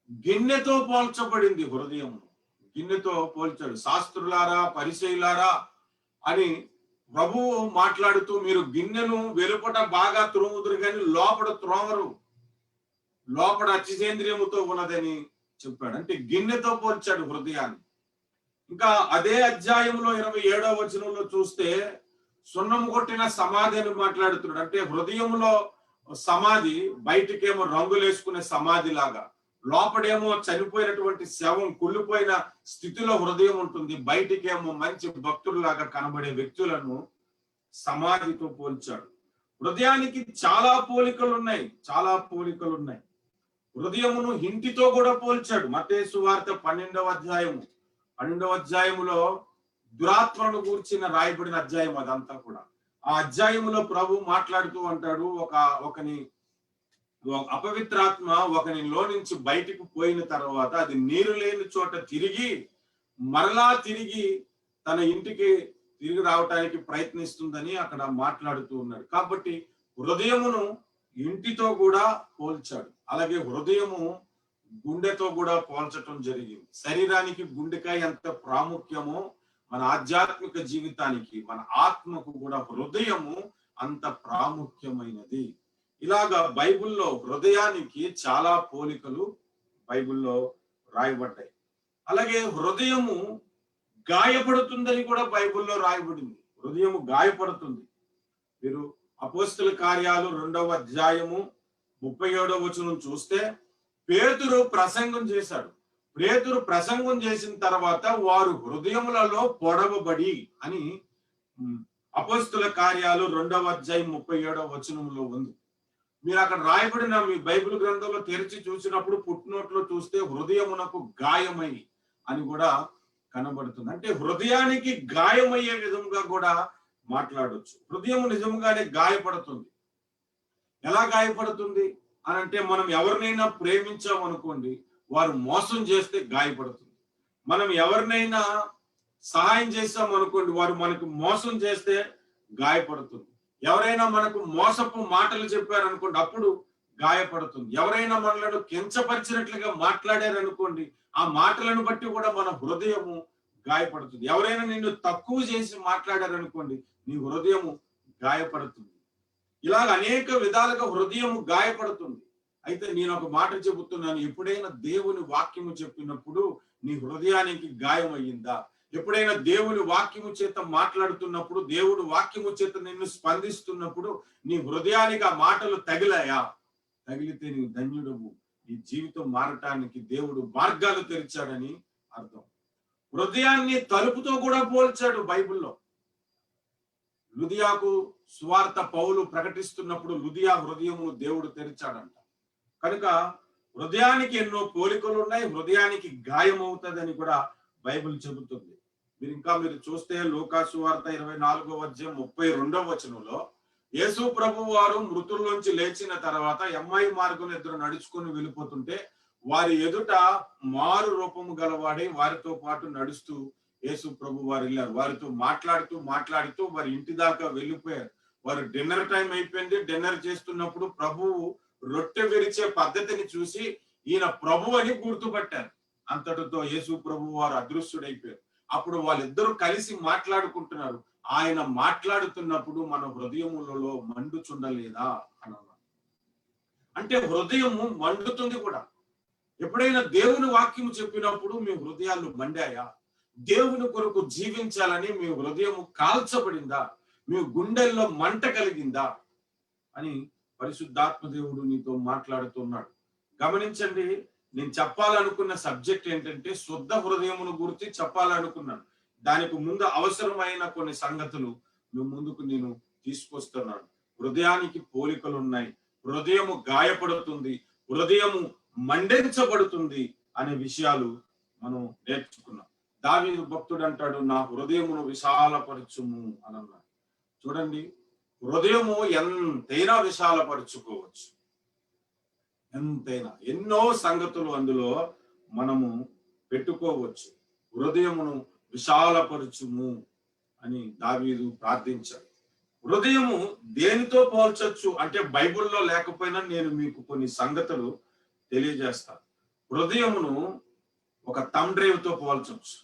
గిన్నెతో పోల్చబడింది హృదయం. గిన్నెతో పోల్చాడు. శాస్త్రులారా, పరిసయ్యులారా అని ప్రభువు మాట్లాడుతూ, మీరు గిన్నెను వెలుపట బాగా త్రోముదురు కానీ లోపల త్రోమరు, లోపల అతిసేంద్రియముతో ఉన్నదని చెప్పాడు. అంటే గిన్నెతో పోల్చాడు హృదయాన్ని. ఇంకా అదే అధ్యాయంలో 27వ వచనంలో చూస్తే సున్నం కొట్టిన సమాధి అని మాట్లాడుతున్నాడు. అంటే హృదయంలో సమాధి, బయటికేమో రంగులేసుకునే సమాధి లాగా, లోపడేమో చనిపోయినటువంటి శవం, కుళ్ళిపోయిన స్థితిలో హృదయం ఉంటుంది, బయటికేమో మంచి భక్తుల్లాగా కనబడే వ్యక్తులను సమాధితో పోల్చాడు. హృదయానికి చాలా పోలికలు ఉన్నాయి, చాలా పోలికలు ఉన్నాయి. హృదయమును ఇంటితో కూడా పోల్చాడు. మత్తయి సువార్త 12వ అధ్యాయములో దురాత్మను గూర్చిన రాయబడిన అధ్యాయం అదంతా కూడా. ఆ అధ్యాయములో ప్రభు మాట్లాడుతూ అంటాడు, ఒకని అపవిత్రాత్మ ఒకనిలో నుంచి బయటకు పోయిన తర్వాత అది నీరు లేని చోట మరలా తిరిగి తన ఇంటికి తిరిగి రావటానికి ప్రయత్నిస్తుందని అక్కడ మాట్లాడుతూ ఉన్నాడు. కాబట్టి హృదయమును ఇంటితో కూడా పోల్చాడు. అలాగే హృదయము గుండెతో కూడా పోల్చటం జరిగింది. శరీరానికి గుండెకాయ ఎంత ప్రాముఖ్యమో మన ఆధ్యాత్మిక జీవితానికి, మన ఆత్మకు కూడా హృదయము అంత ప్రాముఖ్యమైనది. ఇలాగా బైబిల్లో హృదయానికి చాలా పోలికలు బైబిల్లో రాయబడ్డాయి. అలాగే హృదయము గాయపడుతుందని కూడా బైబిల్లో రాయబడింది. హృదయము గాయపడుతుంది. మీరు అపోస్తల కార్యాలు 2వ అధ్యాయము 37వ వచనం చూస్తే పేతురు ప్రసంగం చేశాడు. పేతురు ప్రసంగం చేసిన తర్వాత వారు హృదయములలో పొడవబడి అని అపోస్తల కార్యాలు 2వ అధ్యాయం 37వ వచనంలో ఉంది. మీరు అక్కడ రాయబడిన మీ బైబిల్ గ్రంథంలో తెరిచి చూసినప్పుడు పుట్టినోట్లో చూస్తే హృదయమునకు గాయమై అని కూడా కనబడుతుంది. అంటే హృదయానికి గాయమయ్యే విధంగా కూడా మాట్లాడొచ్చు. హృదయం నిజంగానే గాయపడుతుంది. ఎలా గాయపడుతుంది అని అంటే, మనం ఎవరినైనా ప్రేమించామనుకోండి, వారు మోసం చేస్తే గాయపడుతుంది. మనం ఎవరినైనా సహాయం చేస్తామనుకోండి, వారు మనకు మోసం చేస్తే గాయపడుతుంది. ఎవరైనా మనకు మోసపు మాటలు చెప్పారనుకోండి, అప్పుడు గాయపడుతుంది. ఎవరైనా మనలను కించపరిచినట్లుగా మాట్లాడారనుకోండి, ఆ మాటలను బట్టి కూడా మన హృదయము గాయపడుతుంది. ఎవరైనా నిన్ను తక్కువ చేసి మాట్లాడారనుకోండి, నీ హృదయము గాయపడుతుంది. ఇలాగ అనేక విధాలుగా హృదయము గాయపడుతుంది. అయితే నేను ఒక మాట చెబుతున్నాను, ఎప్పుడైనా దేవుని వాక్యము చెప్పినప్పుడు నీ హృదయానికి గాయం అయ్యిందా? ఎప్పుడైనా దేవుని వాక్యము చేత మాట్లాడుతున్నప్పుడు, దేవుడు వాక్యము చేత నిన్ను స్పందిస్తున్నప్పుడు నీ హృదయానికి ఆ మాటలు తగిలాయా? తగిలితే నీ ధన్యుడవు. నీ జీవితం మారటానికి దేవుడు మార్గాలు తెరిచాడని అర్థం. హృదయాన్ని తలుపుతో కూడా పోల్చాడు బైబిల్లో. లుదియాకు సువార్త పౌలు ప్రకటిస్తున్నప్పుడు లుదియా హృదయము దేవుడు తెరిచాడంట. కనుక హృదయానికి ఎన్నో పోలికలు ఉన్నాయి. హృదయానికి గాయం అవుతుందని కూడా బైబిల్ చెబుతుంది. మీరు చూస్తే లూకా సువార్త 24వ అధ్యాయం 32వ వచనంలో యేసు ప్రభు వారు మృతుల్లోంచి లేచిన తర్వాత ఎమ్మాయి మార్గం ఎదురు నడుచుకొని వెళ్ళిపోతుంటే వారి ఎదుట మారు రూపము గలవాడే వారితో పాటు నడుస్తూ యేసు ప్రభు వారు వెళ్ళారు. వారితో మాట్లాడుతూ వారి ఇంటి దాకా వెళ్ళిపోయారు. వారు డిన్నర్ టైం అయిపోయింది. డిన్నర్ చేస్తున్నప్పుడు ప్రభువు రొట్టె విరిచే పద్ధతిని చూసి ఈయన ప్రభు అని గుర్తుపట్టారు. అంతటితో యేసు ప్రభు వారు అదృశ్యుడైపోయారు. అప్పుడు వాళ్ళిద్దరూ కలిసి మాట్లాడుకుంటున్నారు. ఆయన మాట్లాడుతున్నప్పుడు మన హృదయములలో మండుచుండలేదా అని అన్నారు. అంటే హృదయము మండుతుంది కూడా. ఎప్పుడైనా దేవుని వాక్యము చెప్పినప్పుడు మీ హృదయాలు మండాయా? దేవుని కొరకు జీవించాలని మీ హృదయము కాల్చబడిందా? మీ గుండెల్లో మంట కలిగిందా అని పరిశుద్ధాత్మ దేవుడు నీతో మాట్లాడుతున్నాడు. గమనించండి, నేను చెప్పాలనుకున్న సబ్జెక్ట్ ఏంటంటే శుద్ధ హృదయమును గురించి చెప్పాలనుకున్నాను. దానికి ముందు అవసరమైన కొన్ని సంగతులు మీ ముందుకు నేను తీసుకొస్తున్నాను. హృదయానికి పోలికలు ఉన్నాయి. హృదయము గాయపడుతుంది, హృదయము మండించబడుతుంది అనే విషయాలు మనం నేర్చుకున్నాం. దావీదు భక్తుడు అంటాడు, నా హృదయమును విశాలపరచుము అని అన్నాడు. చూడండి, హృదయము ఎంతైనా విశాలపరచుకోవచ్చు. ఎంతైనా ఎన్నో సంగతులు అందులో మనము పెట్టుకోవచ్చు. హృదయమును విశాలపరచుము అని దావీదు ప్రార్థించాడు. హృదయము దేనితో పోల్చొచ్చు అంటే బైబిల్లో లేకపోయినా నేను మీకు కొన్ని సంగతులు తెలియజేస్తాను. హృదయమును ఒక థంబ్ డ్రైవ్ తో పోల్చొచ్చు.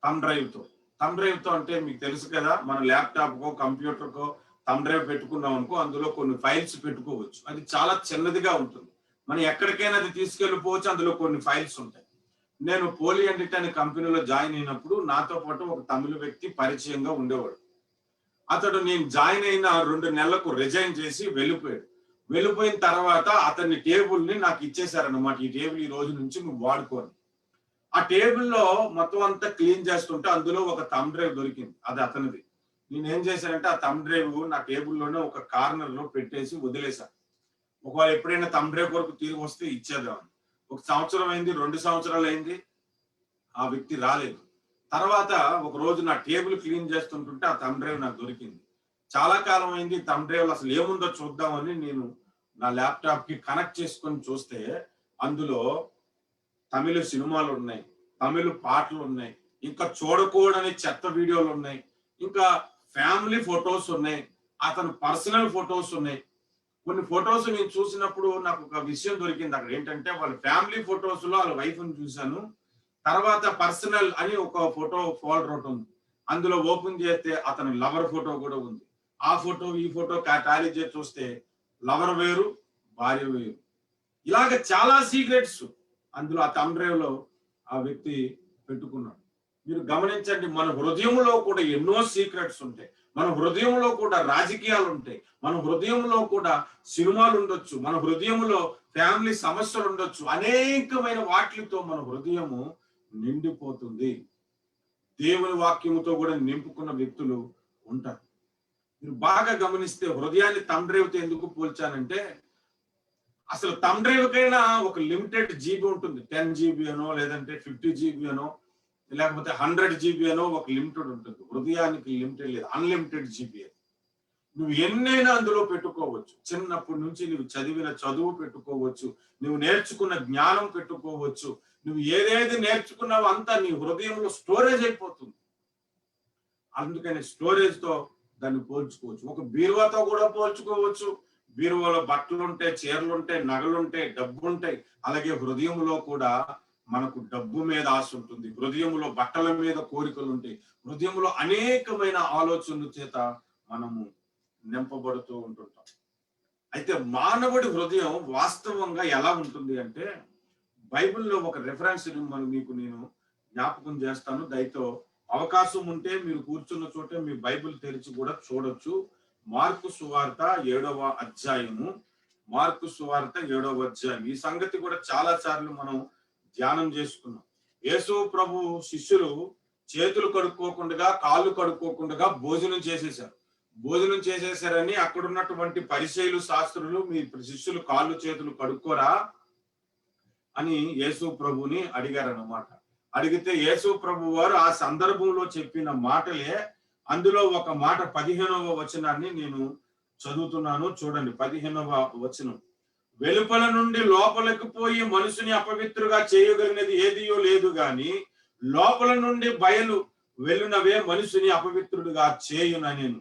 థంబ్ డ్రైవ్ తో అంటే మీకు తెలుసు కదా, మన ల్యాప్టాప్ కో కంప్యూటర్ కో థంబ్ డ్రైవ్ పెట్టుకున్నాం అనుకో, అందులో కొన్ని ఫైల్స్ పెట్టుకోవచ్చు. అది చాలా చిన్నదిగా ఉంటుంది, మనం ఎక్కడికైనా అది తీసుకెళ్ళిపోవచ్చు. అందులో కొన్ని ఫైల్స్ ఉంటాయి. నేను పోలీ ఎడిట్ అనే కంపెనీలో జాయిన్ అయినప్పుడు నాతో పాటు ఒక తమిళ వ్యక్తి పరిచయంగా ఉండేవాడు. అతడు నేను జాయిన్ అయిన 2 నెలలకు రిజైన్ చేసి వెళ్ళిపోయాడు. వెళ్ళిపోయిన తర్వాత అతని టేబుల్ ని నాకు ఇచ్చేసారనమాట. ఈ టేబుల్ ఈ రోజు నుంచి నువ్వు వాడుకోని. ఆ టేబుల్లో మొత్తం అంతా క్లీన్ చేస్తుంటే అందులో ఒక థంబ్ డ్రైవ్ దొరికింది. అది అతనిది. నేనేం చేశానంటే ఆ థంబ్ డ్రైవ్ నా టేబుల్లోనే ఒక కార్నర్ లో పెట్టేసి వదిలేశాను. ఒకవేళ ఎప్పుడైనా థంబ్ డ్రైవ్ వరకు తిరిగి వస్తే ఇచ్చేద్దామని. 1 సంవత్సరం అయింది, 2 సంవత్సరాలు అయింది, ఆ వ్యక్తి రాలేదు. తర్వాత ఒక రోజు నా టేబుల్ క్లీన్ చేస్తుంటుంటే ఆ థంబ్ డ్రైవ్ నాకు దొరికింది. చాలా కాలం అయింది, థంబ్ డ్రైవ్ అసలు ఏముందో చూద్దామని నేను నా ల్యాప్టాప్ కి కనెక్ట్ చేసుకొని చూస్తే అందులో తమిళ సినిమాలు ఉన్నాయి, తమిళ పాటలు ఉన్నాయి, ఇంకా చూడకూడని చెత్త వీడియోలు ఉన్నాయి, ఇంకా ఫ్యామిలీ ఫొటోస్ ఉన్నాయి, అతను పర్సనల్ ఫొటోస్ ఉన్నాయి. కొన్ని ఫొటోస్ నేను చూసినప్పుడు నాకు ఒక విషయం దొరికింది అక్కడ. ఏంటంటే వాళ్ళ ఫ్యామిలీ ఫొటోస్ లో వాళ్ళ వైఫ్ ని చూశాను. తర్వాత పర్సనల్ అని ఒక ఫోటో ఫోల్డర్ ఒకటి ఉంది. అందులో ఓపెన్ చేస్తే అతని లవర్ ఫోటో కూడా ఉంది. ఆ ఫోటో ఈ ఫోటో టాలీ చేసి చూస్తే లవర్ వేరు, భార్య వేరు. ఇలాగ చాలా సీక్రెట్స్ అందులో ఆ థంబ్ డ్రైవ్ లో ఆ వ్యక్తి పెట్టుకున్నాడు. మీరు గమనించండి, మన హృదయంలో కూడా ఎన్నో సీక్రెట్స్ ఉంటాయి. మన హృదయంలో కూడా రాజకీయాలు ఉంటాయి, మన హృదయంలో కూడా సినిమాలు ఉండొచ్చు, మన హృదయంలో ఫ్యామిలీ సమస్యలు ఉండొచ్చు. అనేకమైన వాటితో మన హృదయము నిండిపోతుంది. దేవుని వాక్యముతో కూడా నింపుకున్న వ్యక్తులు ఉంటారు. మీరు బాగా గమనిస్తే హృదయాన్ని థంబ్ డ్రైవ్ తో ఎందుకు పోల్చానంటే, అసలు థంబ్ డ్రైవ్ కైనా ఒక లిమిటెడ్ జీబీ ఉంటుంది. 10 GB అనో, లేదంటే 50 GB అనో, లేకపోతే 100 GB అనో ఒక లిమిటెడ్ ఉంటుంది. హృదయానికి లిమిటెడ్ లేదు, అన్లిమిటెడ్ జీబీ. నువ్వు ఎన్నైనా అందులో పెట్టుకోవచ్చు. చిన్నప్పటి నుంచి నువ్వు చదివిన చదువు పెట్టుకోవచ్చు, నువ్వు నేర్చుకున్న జ్ఞానం పెట్టుకోవచ్చు, నువ్వు ఏదేది నేర్చుకున్నావో అంతా నీ హృదయంలో స్టోరేజ్ అయిపోతుంది. అందుకని స్టోరేజ్ తో దాన్ని పోల్చుకోవచ్చు. ఒక బీరువాతో కూడా పోల్చుకోవచ్చు. బీరువాలో బట్టలు ఉంటాయి, చీరలు ఉంటాయి, నగలు ఉంటాయి, డబ్బు ఉంటాయి. అలాగే హృదయంలో కూడా మనకు డబ్బు మీద ఆశ ఉంటుంది, హృదయంలో బట్టల మీద కోరికలు ఉంటాయి, హృదయంలో అనేకమైన ఆలోచనల చేత మనము నింపబడుతూ ఉంటుంటాం. అయితే మానవుడి హృదయం వాస్తవంగా ఎలా ఉంటుంది అంటే, బైబిల్లో ఒక రెఫరెన్స్ మీకు నేను జ్ఞాపకం చేస్తాను. దయతో అవకాశం ఉంటే మీరు కూర్చున్న చోటే మీ బైబిల్ తెరిచి కూడా చూడొచ్చు. మార్కు సువార్త 7వ అధ్యాయము. మార్కు సువార్త 7వ అధ్యాయం. ఈ సంగతి కూడా చాలా సార్లు మనం ధ్యానం చేసుకున్నాం. యేసు ప్రభు శిష్యులు చేతులు కడుక్కోకుండా, కాళ్ళు కడుక్కోకుండా భోజనం చేసేశారు. భోజనం చేసేసారని అక్కడ ఉన్నటువంటి పరిసయ్యులు, శాస్త్రులు, మీ శిష్యులు కాళ్ళు చేతులు కడుక్కోరా అని యేసు ప్రభుని అడిగారన్నమాట. అడిగితే యేసు ప్రభు వారు ఆ సందర్భంలో చెప్పిన మాటలే, అందులో ఒక మాట 15వ వచనాన్ని నేను చదువుతున్నాను, చూడండి. 15వ వచనం. వెలుపల నుండి లోపలికి పోయి మనుషుని అపవిత్రుగా చేయగలిగినది ఏదియో లేదు గాని, లోపల నుండి బయలు వెళ్ళునవే మనుషుని అపవిత్రుడుగా చేయుననెను.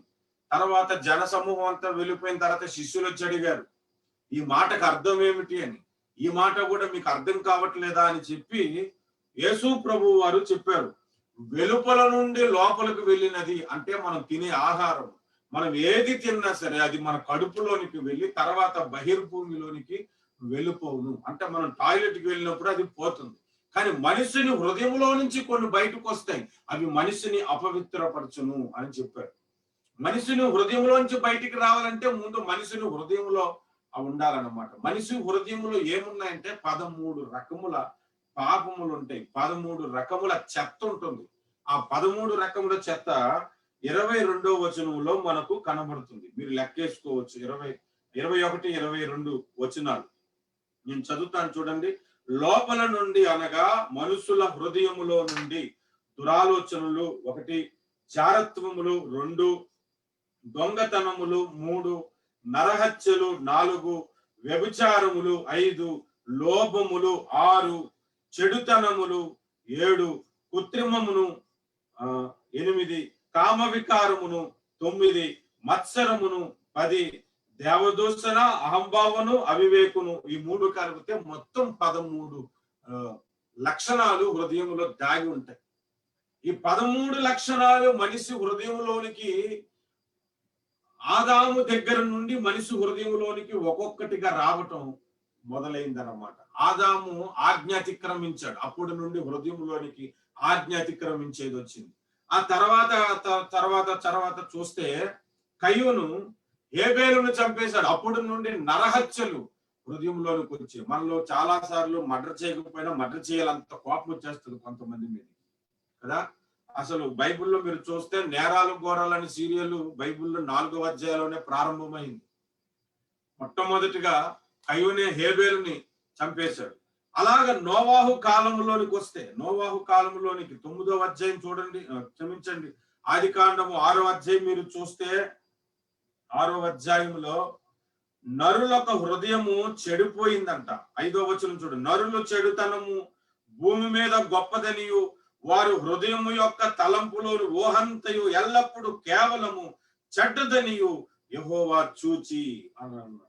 తర్వాత జన సమూహం అంతా వెళ్ళిపోయిన తర్వాత శిష్యులు వచ్చి అడిగారు, ఈ మాటకు అర్థం ఏమిటి అని. ఈ మాట కూడా మీకు అర్థం కావట్లేదా అని చెప్పి యేసు ప్రభు వారు చెప్పారు. వెలుపల నుండి లోపలికి వెళ్ళినది అంటే మనం తినే ఆహారం, మనం ఏది తిన్నా సరే అది మన కడుపులోనికి వెళ్ళి తర్వాత బహిర్భూమిలోనికి వెళ్ళిపోవును. అంటే మనం టాయిలెట్కి వెళ్ళినప్పుడు అది పోతుంది. కానీ మనిషిని హృదయంలో నుంచి కొన్ని బయటకు వస్తాయి, అవి మనిషిని అపవిత్రపరచును అని చెప్పారు. మనిషిని హృదయంలోంచి బయటికి రావాలంటే ముందు మనిషిని హృదయంలో ఉండాలన్నమాట. మనిషి హృదయంలో ఏమున్నాయంటే 13 రకముల పాపములు ఉంటాయి, 13 రకముల చెత్త ఉంటుంది. ఆ 13 రకముల చెత్త 22వ వచనంలో మనకు కనబడుతుంది. మీరు లెక్కేసుకోవచ్చు. 21, 22 వచనాలు నేను చదువుతాను, చూడండి. లోపల నుండి అనగా మనుషుల హృదయములో నుండి దురాలోచనలు 1, చారత్వములు 2, దొంగతనములు 3, నరహత్యలు 4, వ్యభిచారములు 5, లోభములు 6, చెడుతనములు 7, కృత్రిమమును 8, కామ వికారమును 9, మత్సరమును 10, దేవదూషణ, అహంభావను, అవివేకును ఈ 3 కలిపితే మొత్తం 13 ఆ, లక్షణాలు హృదయంలో దాగి ఉంటాయి. ఈ 13 లక్షణాలు మనిషి హృదయంలోనికి ఆదాము దగ్గర నుండి మనిషి హృదయంలోనికి ఒక్కొక్కటిగా రావటం మొదలైందన్నమాట. ఆదాము ఆజ్ఞ అతిక్రమించాడు, అప్పుడు నుండి హృదయంలోనికి ఆజ్ఞ అతిక్రమించేది వచ్చింది. ఆ తర్వాత చూస్తే కయ్యూను హేబేలును చంపేశాడు, అప్పుడు నుండి నరహత్యలు హృదయంలోనికి వచ్చాయి. మనలో చాలా సార్లు మర్డర్ చేయకపోయినా మర్డర్ చేయాలంత కోపం వచ్చేస్తుంది కొంతమంది మీద కదా. అసలు బైబిల్లో మీరు చూస్తే నేరాలు ఘోరాలని సీరియల్ బైబిల్లో 4వ అధ్యాయంలోనే ప్రారంభమైంది. మొట్టమొదటిగా కయ్యూనే హేబేలుని చంపేశాడు. అలాగా నోవాహు కాలంలోనికి వస్తే, నోవాహు కాలంలోనికి 9వ అధ్యాయం చూడండి, క్షమించండి, ఆదికాండము 6వ అధ్యాయం మీరు చూస్తే 6వ అధ్యాయంలో నరులకు హృదయము చెడిపోయిందంట. 5వ వచనం చూడండి, నరులు చెడుతనము భూమి మీద గొప్పదనియు వారు హృదయము యొక్క తలంపులోని ఊహంతయు ఎల్లప్పుడూ కేవలము చెడ్డదనియు యెహోవా చూచి అన్నాడు.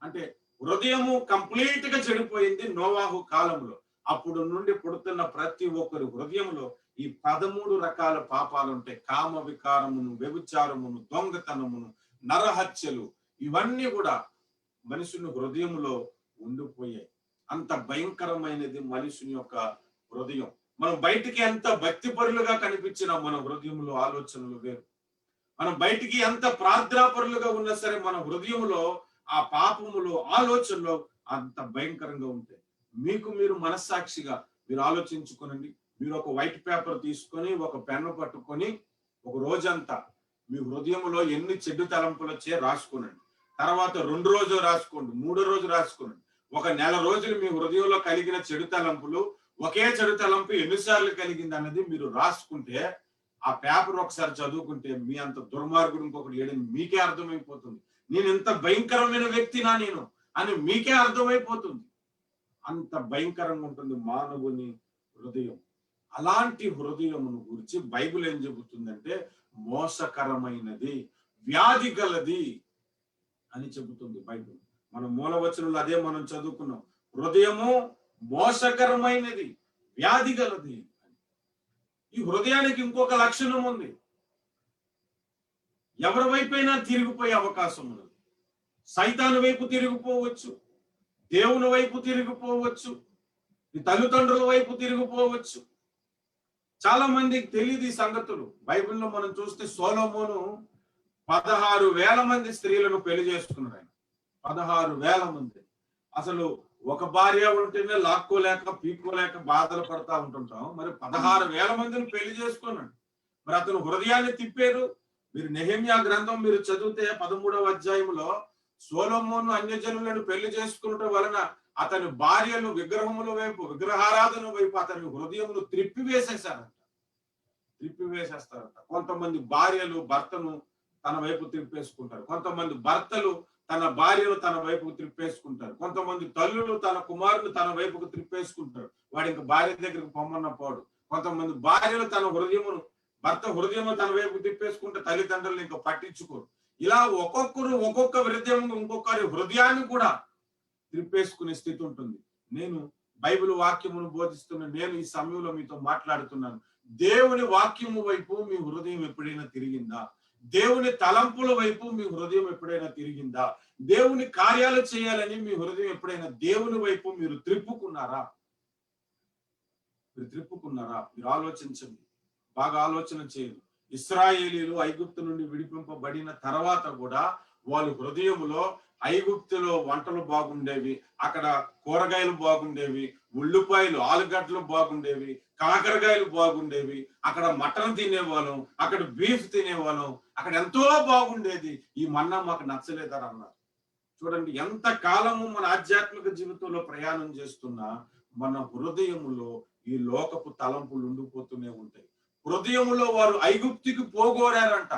అంటే హృదయము కంప్లీట్ గా చెడిపోయింది నోవాహు కాలంలో. అప్పుడు నుండి పుడుతున్న ప్రతి ఒక్కరి హృదయంలో ఈ 13 రకాల పాపాలు ఉంటాయి. కామ వికారమును, వ్యభిచారమును, దొంగతనమును, నరహత్యలు, ఇవన్నీ కూడా మనుషుని హృదయంలో ఉండిపోయాయి. అంత భయంకరమైనది మనుషుని యొక్క హృదయం. మనం బయటికి ఎంత భక్తిపరులుగా కనిపించినా మన హృదయంలో ఆలోచనలు వేరు. మనం బయటికి ఎంత ప్రార్థనాపరులుగా ఉన్నా సరే మన హృదయంలో ఆ పాపములు ఆలోచనలు అంత భయంకరంగా ఉంటాయి. మీకు మీరు మనస్సాక్షిగా మీరు ఆలోచించుకోనండి. మీరు ఒక వైట్ పేపర్ తీసుకొని ఒక పెన్ను పట్టుకొని ఒక రోజంతా మీ హృదయంలో ఎన్ని చెడు తలంపులు వచ్చే రాసుకోనండి. తర్వాత 2 రోజులు రాసుకోండి, 3 రోజులు రాసుకోండి. ఒక నెల రోజులు మీ హృదయంలో కలిగిన చెడు తలంపులు, ఒకే చెడు తలంపు ఎన్నిసార్లు కలిగింది అన్నది మీరు రాసుకుంటే, ఆ పేపర్ ఒకసారి చదువుకుంటే మీ అంత దుర్మార్గుడు ఇంకొకటి లేడని మీకే అర్థమైపోతుంది. నేను ఎంత భయంకరమైన వ్యక్తినా నేను అని మీకే అర్థమైపోతుంది. అంత భయంకరంగా ఉంటుంది మానవుని హృదయం. అలాంటి హృదయమును గురించి బైబిల్ ఏం చెబుతుందంటే మోసకరమైనది, వ్యాధి గలది అని చెబుతుంది బైబిల్. మన మూలవచనంలో అదే మనం చదువుకున్నాం. హృదయము మోసకరమైనది, వ్యాధి గలది. ఈ హృదయానికి ఇంకొక లక్షణం ఉంది. ఎవరి వైపైనా తిరిగిపోయే అవకాశం ఉన్నది. సైతాను వైపు తిరిగిపోవచ్చు, దేవుని వైపు తిరిగిపోవచ్చు, ఈ తల్లిదండ్రుల వైపు తిరిగిపోవచ్చు. చాలా మందికి తెలియదు ఈ సంగతులు. బైబిల్లో మనం చూస్తే సొలొమోను 16,000 మంది స్త్రీలను పెళ్లి చేసుకున్నాడు. ఆయన 16,000 మంది. అసలు ఒక భార్య ఉంటేనే లాక్కోలేక పీక్కోలేక బాధలు పడతా ఉంటుంటాం. మరి 16,000 మందిని పెళ్లి చేసుకున్నాడు. మరి అతను హృదయాన్ని తిప్పారు. మీరు నెహెమ్యా గ్రంథం మీరు చదివితే 13వ అధ్యాయంలో సొలొమోను అన్యజనులను పెళ్లి చేసుకున్నట వలన అతని భార్యలు విగ్రహముల వైపు, విగ్రహారాధన వైపు అతని హృదయమును త్రిప్పివేసేస్తారట. కొంతమంది భార్యలు భర్తను తన వైపు త్రిప్పేసుకుంటారు. కొంతమంది భర్తలు తన భార్యను తన వైపుకు త్రిప్పేసుకుంటారు. కొంతమంది తల్లులు తన కుమారులు తన వైపుకు త్రిప్పేసుకుంటారు. వాడి ఇంకా భార్య దగ్గరకు పొమ్మన్న పోడు. కొంతమంది భార్యలు తన హృదయమును, భర్త హృదయము తన వైపు తిప్పేసుకుంటే తల్లిదండ్రులు ఇంకా పట్టించుకోరు. ఇలా ఒక్కొక్కరు ఒక్కొక్క హృదయం ఇంకొకరి హృదయాన్ని కూడా త్రిప్పేసుకునే స్థితి ఉంటుంది. నేను బైబిల్ వాక్యమును బోధిస్తున్న నేను ఈ సమయంలో మీతో మాట్లాడుతున్నాను. దేవుని వాక్యము వైపు మీ హృదయం ఎప్పుడైనా తిరిగిందా? దేవుని తలంపుల వైపు మీ హృదయం ఎప్పుడైనా తిరిగిందా? దేవుని కార్యాలు చేయాలని మీ హృదయం ఎప్పుడైనా దేవుని వైపు మీరు త్రిప్పుకున్నారా? మీరు ఆలోచించండి, బాగా ఆలోచన చేయండి. ఇశ్రాయేలీలు ఐగుప్తు నుండి విడిపింపబడిన తర్వాత కూడా వాళ్ళ హృదయములో ఐగుప్తులో వంటలు బాగుండేవి, అక్కడ కూరగాయలు బాగుండేవి, ఉల్లిపాయలు ఆలుగడ్డలు బాగుండేవి, కాకరకాయలు బాగుండేవి, అక్కడ మటన్ తినేవాళ్ళం, అక్కడ బీఫ్ తినేవాళ్ళం, అక్కడ ఎంతో బాగుండేది. ఈ మన్నా మాకు నచ్చలేదని అన్నారు. చూడండి, ఎంత కాలము మన ఆధ్యాత్మిక జీవితంలో ప్రయాణం చేస్తున్నా మన హృదయములో ఈ లోకపు తలంపులు ఉండిపోతూనే ఉంటాయి. హృదయములో వారు ఐగుప్తికి పోగోరారంట.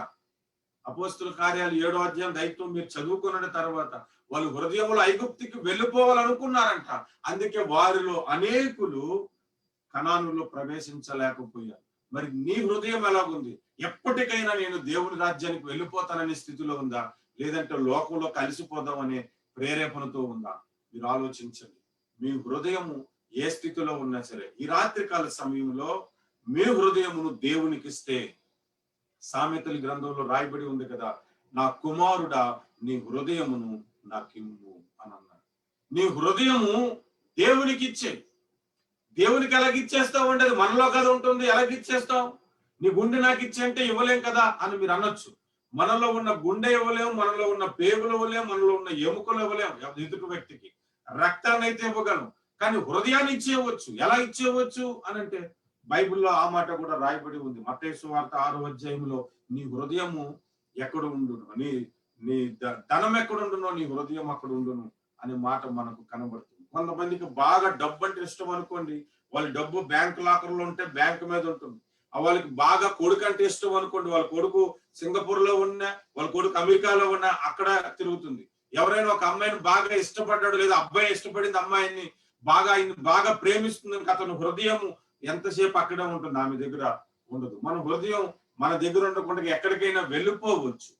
అపోస్తుల కార్యాలు 7వ అధ్యాయం దైత్వం మీరు చదువుకున్న తర్వాత వాళ్ళు హృదయంలో ఐగుప్తికి వెళ్ళిపోవాలనుకున్నారంట. అందుకే వారిలో అనేకులు కనానులో ప్రవేశించలేకపోయారు. మరి నీ హృదయం ఎలాగుంది? ఎప్పటికైనా నేను దేవుని రాజ్యానికి వెళ్ళిపోతాననే స్థితిలో ఉందా, లేదంటే లోకంలో కలిసిపోదామనే ప్రేరేపణతో ఉందా? మీరు ఆలోచించండి. మీ హృదయము ఏ స్థితిలో ఉన్నా సరే ఈ రాత్రికాల సమయంలో మీ హృదయమును దేవునికి ఇస్తే, సామెతల గ్రంథంలో రాయబడి ఉంది కదా, నా కుమారుడా నీ హృదయమును నాకిమ్ము అని అన్నాడు. నీ హృదయము దేవునికి ఇచ్చే. దేవునికి ఎలాగిచ్చేస్తావు అంటే అది మనలో కదా ఉంటుంది. ఎలాగిచ్చేస్తావు? నీ గుండె నాకు ఇచ్చే అంటే ఇవ్వలేం కదా అని మీరు అనొచ్చు. మనలో ఉన్న గుండె ఇవ్వలేము, మనలో ఉన్న పేగులు ఇవ్వలేము, మనలో ఉన్న ఎముకలు ఇవ్వలేము ఎదుటి వ్యక్తికి. రక్తాన్ని అయితే ఇవ్వగలం, కానీ హృదయాన్ని ఇచ్చేయవచ్చు. ఎలా ఇచ్చేయవచ్చు అని అంటే బైబిల్లో ఆ మాట కూడా రాయబడి ఉంది. మత్తయి సువార్త 6వ అధ్యాయంలో నీ హృదయము ఎక్కడ ఉండును, నీ ధనం ఎక్కడ ఉండునో నీ హృదయం అక్కడ ఉండును అనే మాట మనకు కనబడుతుంది. కొంతమందికి బాగా డబ్బు అంటే ఇష్టం అనుకోండి, వాళ్ళ డబ్బు బ్యాంక్ లాకర్ లో ఉంటే బ్యాంక్ మీద ఉంటుంది. వాళ్ళకి బాగా కొడుకు అంటే ఇష్టం అనుకోండి, వాళ్ళ కొడుకు సింగపూర్ లో ఉన్నా, వాళ్ళ కొడుకు అమెరికాలో ఉన్నా అక్కడ తిరుగుతుంది. ఎవరైనా ఒక అమ్మాయిని బాగా ఇష్టపడ్డాడు, లేదా అబ్బాయి ఇష్టపడింది అమ్మాయిని బాగా ప్రేమిస్తుంది, అతను హృదయం ఎంతసేపు అక్కడే ఉంటుంది, ఆమె దగ్గర ఉండదు. మన హృదయం మన దగ్గర ఉండకుండా ఎక్కడికైనా వెళ్ళిపోవచ్చు.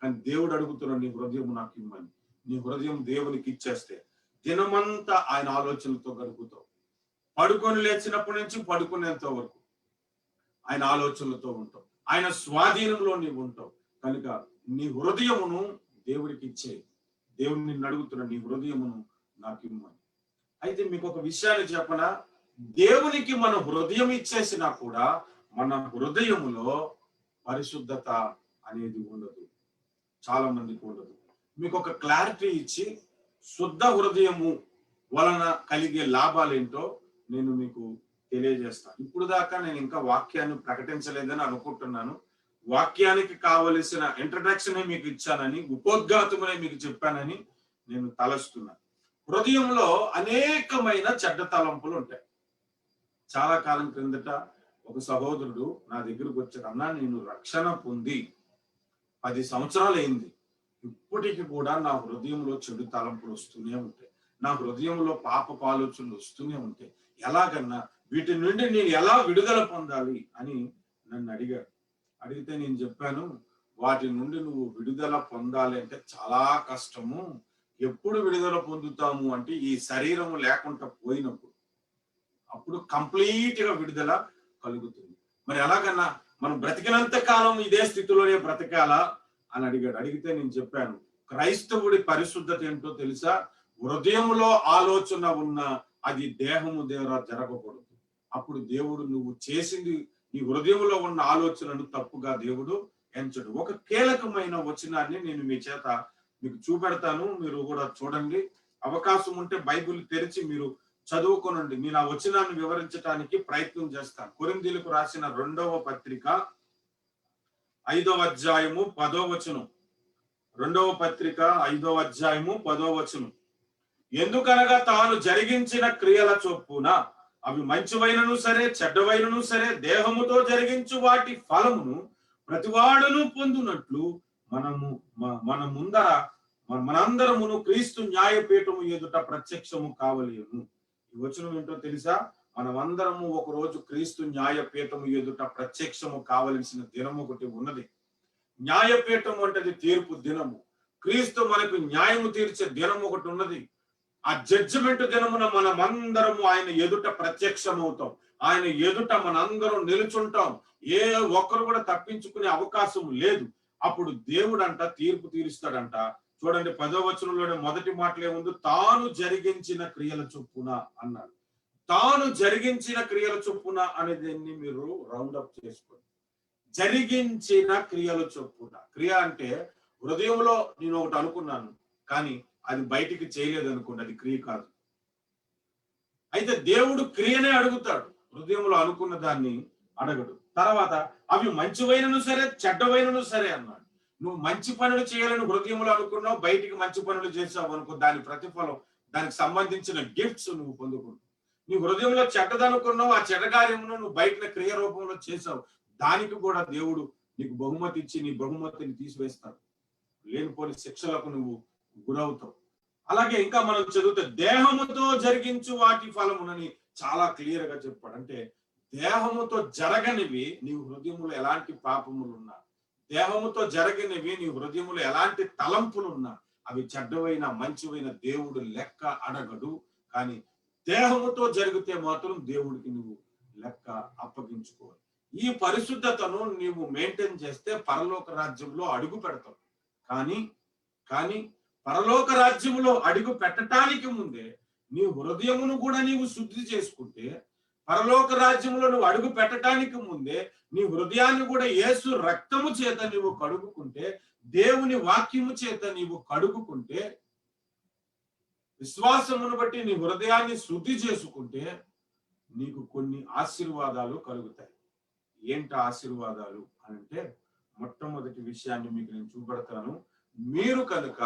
కానీ దేవుడు అడుగుతున్నాడు, నీ హృదయం నాకు ఇమ్మని. నీ హృదయం దేవునికి ఇచ్చేస్తే దినమంతా ఆయన ఆలోచనలతో గడుపుతావు. పడుకొని లేచినప్పటి నుంచి పడుకునేంత వరకు ఆయన ఆలోచనలతో ఉంటావు. ఆయన స్వాధీనంలో నీవు ఉంటావు. కనుక నీ హృదయమును దేవుడికి ఇచ్చే. దేవుడు నిన్ను అడుగుతున్నాడు, నీ హృదయమును నాకు ఇమ్మని. అయితే మీకు ఒక విషయాన్ని చెప్పనా, దేవునికి మన హృదయం ఇచ్చేసినా కూడా మన హృదయములో పరిశుద్ధత అనేది ఉండదు. చాలా మందికి ఉండదు. మీకు ఒక క్లారిటీ ఇచ్చి శుద్ధ హృదయము వలన కలిగే లాభాలేంటో నేను మీకు తెలియజేస్తాను. ఇప్పుడు దాకా నేను ఇంకా వాక్యాన్ని ప్రకటించలేదని అనుకుంటున్నాను. వాక్యానికి కావలసిన ఇంట్రడక్షన్ మీకు ఇచ్చానని, ఉపోద్ఘాతమునే మీకు చెప్పానని నేను తలస్తున్నాను. హృదయంలో అనేకమైన చెడ్డ తలంపులు ఉంటాయి. చాలా కాలం క్రిందట ఒక సహోదరుడు నా దగ్గరకు వచ్చాడు. అన్నా, నేను రక్షణ పొంది 10 సంవత్సరాలు అయింది, ఇప్పటికి కూడా నా హృదయంలో చెడు తలంపులు వస్తూనే ఉంటాయి, నా హృదయంలో పాపపు ఆలోచనలు వస్తూనే ఉంటాయి. ఎలాగన్నా వీటి నుండి నేను ఎలా విడుదల పొందాలి అని నన్ను అడిగాడు. అడిగితే నేను చెప్పాను, వాటి నుండి నువ్వు విడుదల పొందాలి అంటే చాలా కష్టము. ఎప్పుడు విడుదల పొందుతాము అంటే ఈ శరీరము లేకుండా పోయినప్పుడు, అప్పుడు కంప్లీట్ గా విడుదల కలుగుతుంది. మరి ఎలాగన్నా మనం బ్రతికినంత కాలం ఇదే స్థితిలోనే బ్రతకాలా అని అడిగాడు. అడిగితే నేను చెప్పాను, క్రైస్తవుడి పరిశుద్ధత ఏంటో తెలుసా? హృదయంలో ఆలోచన ఉన్న అది దేహము ద్వారా జరగకూడదు. అప్పుడు దేవుడు నువ్వు చేసింది, నీ హృదయంలో ఉన్న ఆలోచనను తప్పుగా దేవుడు ఎంచడు. ఒక కీలకమైన వచనాన్ని నేను మీ చేత మీకు చూపెడతాను, మీరు కూడా చూడండి. అవకాశం ఉంటే బైబిల్ తెరిచి మీరు చదువుకోనండి. నేను ఆ వచనాన్ని వివరించడానికి ప్రయత్నం చేస్తాను. కొరింథీయులకు రాసిన 2వ పత్రిక 5వ అధ్యాయము 10వ వచనం. 2వ పత్రిక 5వ అధ్యాయము 10వ వచనం. ఎందుకనగా తాను జరిగించిన క్రియల చొప్పున అవి మంచివైనను సరే చెడ్డవైనను సరే దేహముతో జరిగించు వాటి ఫలమును ప్రతివాడును పొందునట్లు మనందరమును క్రీస్తు న్యాయపీఠము ఎదుట ప్రత్యక్షము కావలేము. ఈ వచనం ఏంటో తెలుసా? మనమందరము ఒక రోజు క్రీస్తు న్యాయపీఠము ఎదుట ప్రత్యక్షము కావలసిన దినము ఒకటి ఉన్నది. న్యాయపీఠము అంటే తీర్పు దినము. క్రీస్తు మనకు న్యాయము తీర్చే దినం ఒకటి ఉన్నది. ఆ జడ్జిమెంట్ దినమున మనమందరము ఆయన ఎదుట ప్రత్యక్షమవుతాం. ఆయన ఎదుట మనందరం నిలుచుంటాం. ఏ ఒక్కరు కూడా తప్పించుకునే అవకాశం లేదు. అప్పుడు దేవుడు అంట తీర్పు తీరుస్తాడంట. చూడండి, 10వ వచనంలోనే మొదటి మాటలు ఏముంది? తాను జరిగించిన క్రియల చొప్పున అన్నాడు. తాను జరిగించిన క్రియల చొప్పున అనేది మీరు రౌండ్ అప్ చేసుకోండి. జరిగించిన క్రియల చొప్పున. క్రియ అంటే హృదయంలో నేను ఒకటి అనుకున్నాను, కానీ అది బయటికి చేయలేదు అనుకోండి, అది క్రియ కాదు. అయితే దేవుడు క్రియనే అడుగుతాడు, హృదయంలో అనుకున్న దాన్ని అడగడు. తర్వాత అవి మంచివైనను సరే చెడ్డవైనను సరే అన్నాడు. నువ్వు మంచి పనులు చేయాలని హృదయంలో అనుకున్నావు, బయటికి మంచి పనులు చేసావు అనుకో, దాని ప్రతిఫలం, దానికి సంబంధించిన గిఫ్ట్స్ నువ్వు పొందుకుంటావు. నీ హృదయంలో చెడ్డదనుకున్నావు, ఆ చెడ్డ కార్యమును నువ్వు బయట క్రియ రూపంలో చేసావు, దానికి కూడా దేవుడు నీకు బహుమతి ఇచ్చి నీ బహుమతిని తీసివేస్తాడు. లేనిపోని శిక్షలకు నువ్వు గురవుతావు. అలాగే ఇంకా మనం చదివితే దేహముతో జరిగించు వాటి ఫలమునని చాలా క్లియర్ గా చెప్పాడు. అంటే దేహముతో జరగనివి నీ హృదయములో ఎలాంటి పాపములున్నా, దేహముతో జరగనివి నీ హృదయములో ఎలాంటి తలంపులున్నా, అవి చెడ్డవైన మంచివైన దేవుడు లెక్క అడగడు. కానీ దేహముతో జరిగితే మాత్రం దేవుడికి నువ్వు లెక్క అప్పగించుకోవాలి. ఈ పరిశుద్ధతను నీవు మెయింటైన్ చేస్తే పరలోక రాజ్యంలో అడుగు పెడతావు. కానీ పరలోక రాజ్యంలో అడుగు పెట్టడానికి ముందే నీ హృదయమును కూడా నీవు శుద్ధి చేసుకుంటే, పరలోక రాజ్యంలో నువ్వు అడుగు పెట్టడానికి ముందే నీ హృదయాన్ని కూడా యేసు రక్తము చేత నీవు కడుగుకుంటే, దేవుని వాక్యము చేత నీవు కడుగుకుంటే, విశ్వాసమును బట్టి నీ హృదయాన్ని శుద్ధి చేసుకుంటే నీకు కొన్ని ఆశీర్వాదాలు కలుగుతాయి. ఏంటి ఆశీర్వాదాలు అంటే, మొట్టమొదటి విషయాన్ని మీకు నేను చూపెడతాను. మీరు కనుక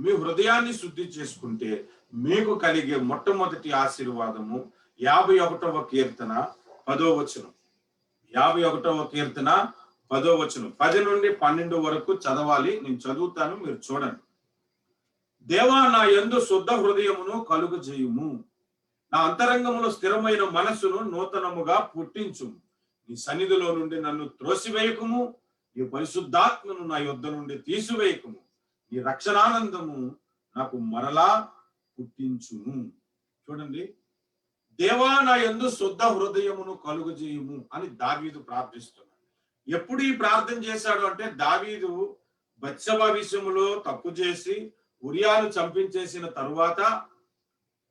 మీ హృదయాన్ని శుద్ధి చేసుకుంటే మీకు కలిగే మొట్టమొదటి ఆశీర్వాదము 51వ కీర్తన 10వ వచనం. 51వ కీర్తన 10వ వచనం 10 నుండి 12 వరకు చదవాలి. నేను చదువుతాను, మీరు చూడండి. దేవా, నా యందు శుద్ధ హృదయమును కలుగు చేయుము, నా అంతరంగములో స్థిరమైన మనస్సును నూతనముగా పుట్టించు. నీ సన్నిధిలో నుండి నన్ను త్రోసివేయకుము, నీ పరిశుద్ధాత్మను నా యొద్ద నుండి తీసివేయకుము. నీ రక్షణానందము నాకు మరలా పుట్టించును. చూడండి, దేవా నా యందు శుద్ధ హృదయమును కలుగు చేయుము అని దావీదు ప్రార్థిస్తున్నాడు. ఎప్పుడు ఈ ప్రార్థన చేశాడు అంటే, దావీదు బత్షెబ విషయంలో తప్పు చేసి ఉరియాను చంపించేసిన తరువాత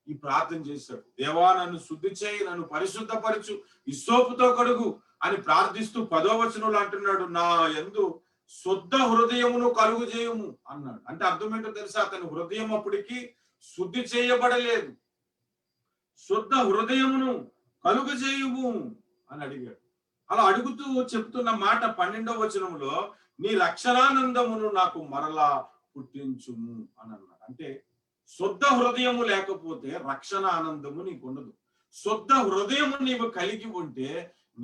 ఈ ప్రార్థన చేశాడు. దేవా నన్ను శుద్ధి చేయి, నన్ను పరిశుద్ధపరచు, హిస్సోపుతో కడుగు అని ప్రార్థిస్తూ 10వ వచనంలో అంటున్నాడు, నా యందు శుద్ధ హృదయమును కలుగు చేయము అన్నాడు. అంటే అర్థం ఏంటో తెలుసా? అతని హృదయం అప్పటికి శుద్ధి చేయబడలేదు. శుద్ధ హృదయమును కలుగు చేయుము అని అడిగాడు. అలా అడుగుతూ చెప్తున్న మాట 12వ వచనంలో, నీ రక్షణానందమును నాకు మరలా పుట్టించుము అని అన్నాడు. అంటే శుద్ధ హృదయము లేకపోతే రక్షణ ఆనందము నీకు ఉండదు. శుద్ధ హృదయము నీవు కలిగి ఉంటే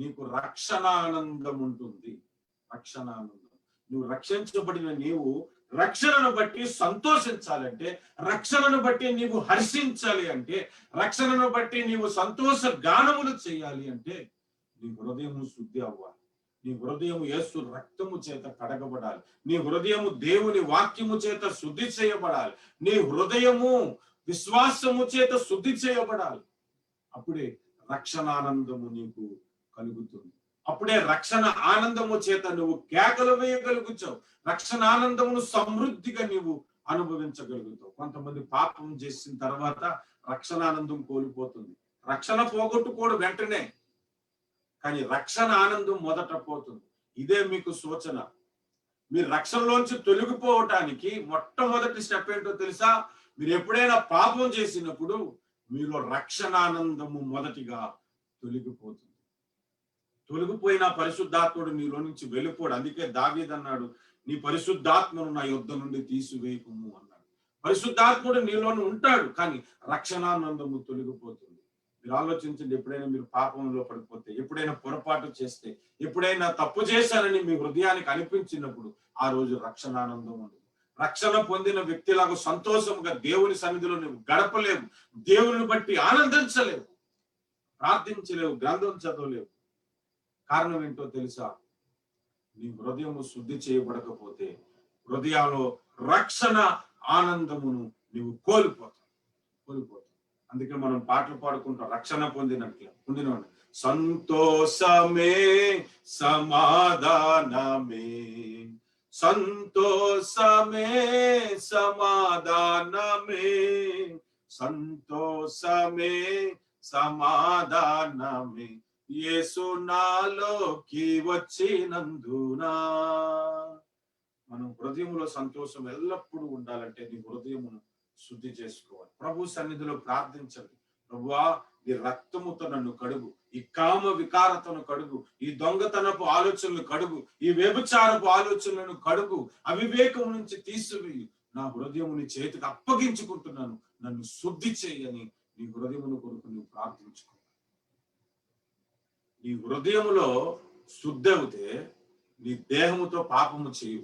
నీకు రక్షణానందం ఉంటుంది. రక్షణానందం. నువ్వు రక్షించబడిన నీవు రక్షణను బట్టి సంతోషించాలంటే, రక్షణను బట్టి నీవు హర్షించాలి అంటే, రక్షణను బట్టి నీవు సంతోష గానములు చేయాలి అంటే నీ హృదయము శుద్ధి అవ్వాలి. నీ హృదయము యేసు రక్తము చేత కడగబడాలి. నీ హృదయము దేవుని వాక్యము చేత శుద్ధి చేయబడాలి. నీ హృదయము విశ్వాసము చేత శుద్ధి చేయబడాలి. అప్పుడే రక్షణానందము నీకు కలుగుతుంది. అప్పుడే రక్షణ ఆనందము చేత నువ్వు కేకలు వేయగలుగుతావు. రక్షణ ఆనందమును సమృద్ధిగా నీవు అనుభవించగలుగుతావు. కొంతమంది పాపం చేసిన తర్వాత రక్షణ ఆనందం కోల్పోతుంది. రక్షణ పోగొట్టుకోడు వెంటనే, కానీ రక్షణ ఆనందం మొదట పోతుంది. ఇదే మీకు సూచన. మీరు రక్షణలోంచి తొలగిపోవటానికి మొట్టమొదటి స్టెప్ ఏంటో తెలుసా? మీరు ఎప్పుడైనా పాపం చేసినప్పుడు మీలో రక్షణానందము మొదటిగా తొలగిపోతుంది. తొలగిపోయిన పరిశుద్ధాత్ముడు నీలో నుంచి వెళ్ళిపోడు. అందుకే దావీదు అన్నాడు, నీ పరిశుద్ధాత్మను నా యొద్ద నుండి తీసివేయకుము అన్నాడు. పరిశుద్ధాత్ముడు నీలోనే ఉంటాడు, కానీ రక్షణానందము తొలగిపోతుంది. మీరు ఆలోచించండి, ఎప్పుడైనా మీరు పాపంలో పడిపోతే, ఎప్పుడైనా పొరపాటు చేస్తే, ఎప్పుడైనా తప్పు చేశానని మీ హృదయానికి అనిపించినప్పుడు ఆ రోజు రక్షణానందం ఉండదు. రక్షణ పొందిన వ్యక్తిలాగా సంతోషంగా దేవుని సన్నిధిలో నువ్వు గడపలేవు. దేవుని బట్టి ఆనందించలేవు, ప్రార్థించలేవు, గ్రంథం చదవలేవు. కారణం ఏంటో తెలుసా? నీ హృదయము శుద్ధి చేయబడకపోతే హృదయంలో రక్షణ ఆనందమును నీవు కోల్పోతావు. అందుకే మనం పాటలు పాడుకుంటాం, రక్షణ పొందినవాడు. సంతోషమే సమాధానమే, సంతోషమే సమాధానమే, సంతోషమే సమాధానమే, యేసు నాలోకి వచ్చినందునా. మనం హృదయంలో సంతోషం ఎల్లప్పుడూ ఉండాలంటే నీ హృదయమును శుద్ధి చేసుకోవాలి. ప్రభు సన్నిధిలో ప్రార్థించండి, ప్రభువా నీ రక్తముతో నన్ను కడుగు, ఈ కామ వికారతను కడుగు, ఈ దొంగతనపు ఆలోచనలు కడుగు, ఈ వ్యభిచారపు ఆలోచనలను కడుగు, అవివేకం నుంచి తీసివేయి, నా హృదయము నీ చేతికి అప్పగించుకుంటున్నాను, నన్ను శుద్ధి చేయని నీ హృదయమును కొరకు నువ్వు ప్రార్థించుకో. నీ హృదయములో శుద్ధి అవుతే నీ దేహముతో పాపము చేయు.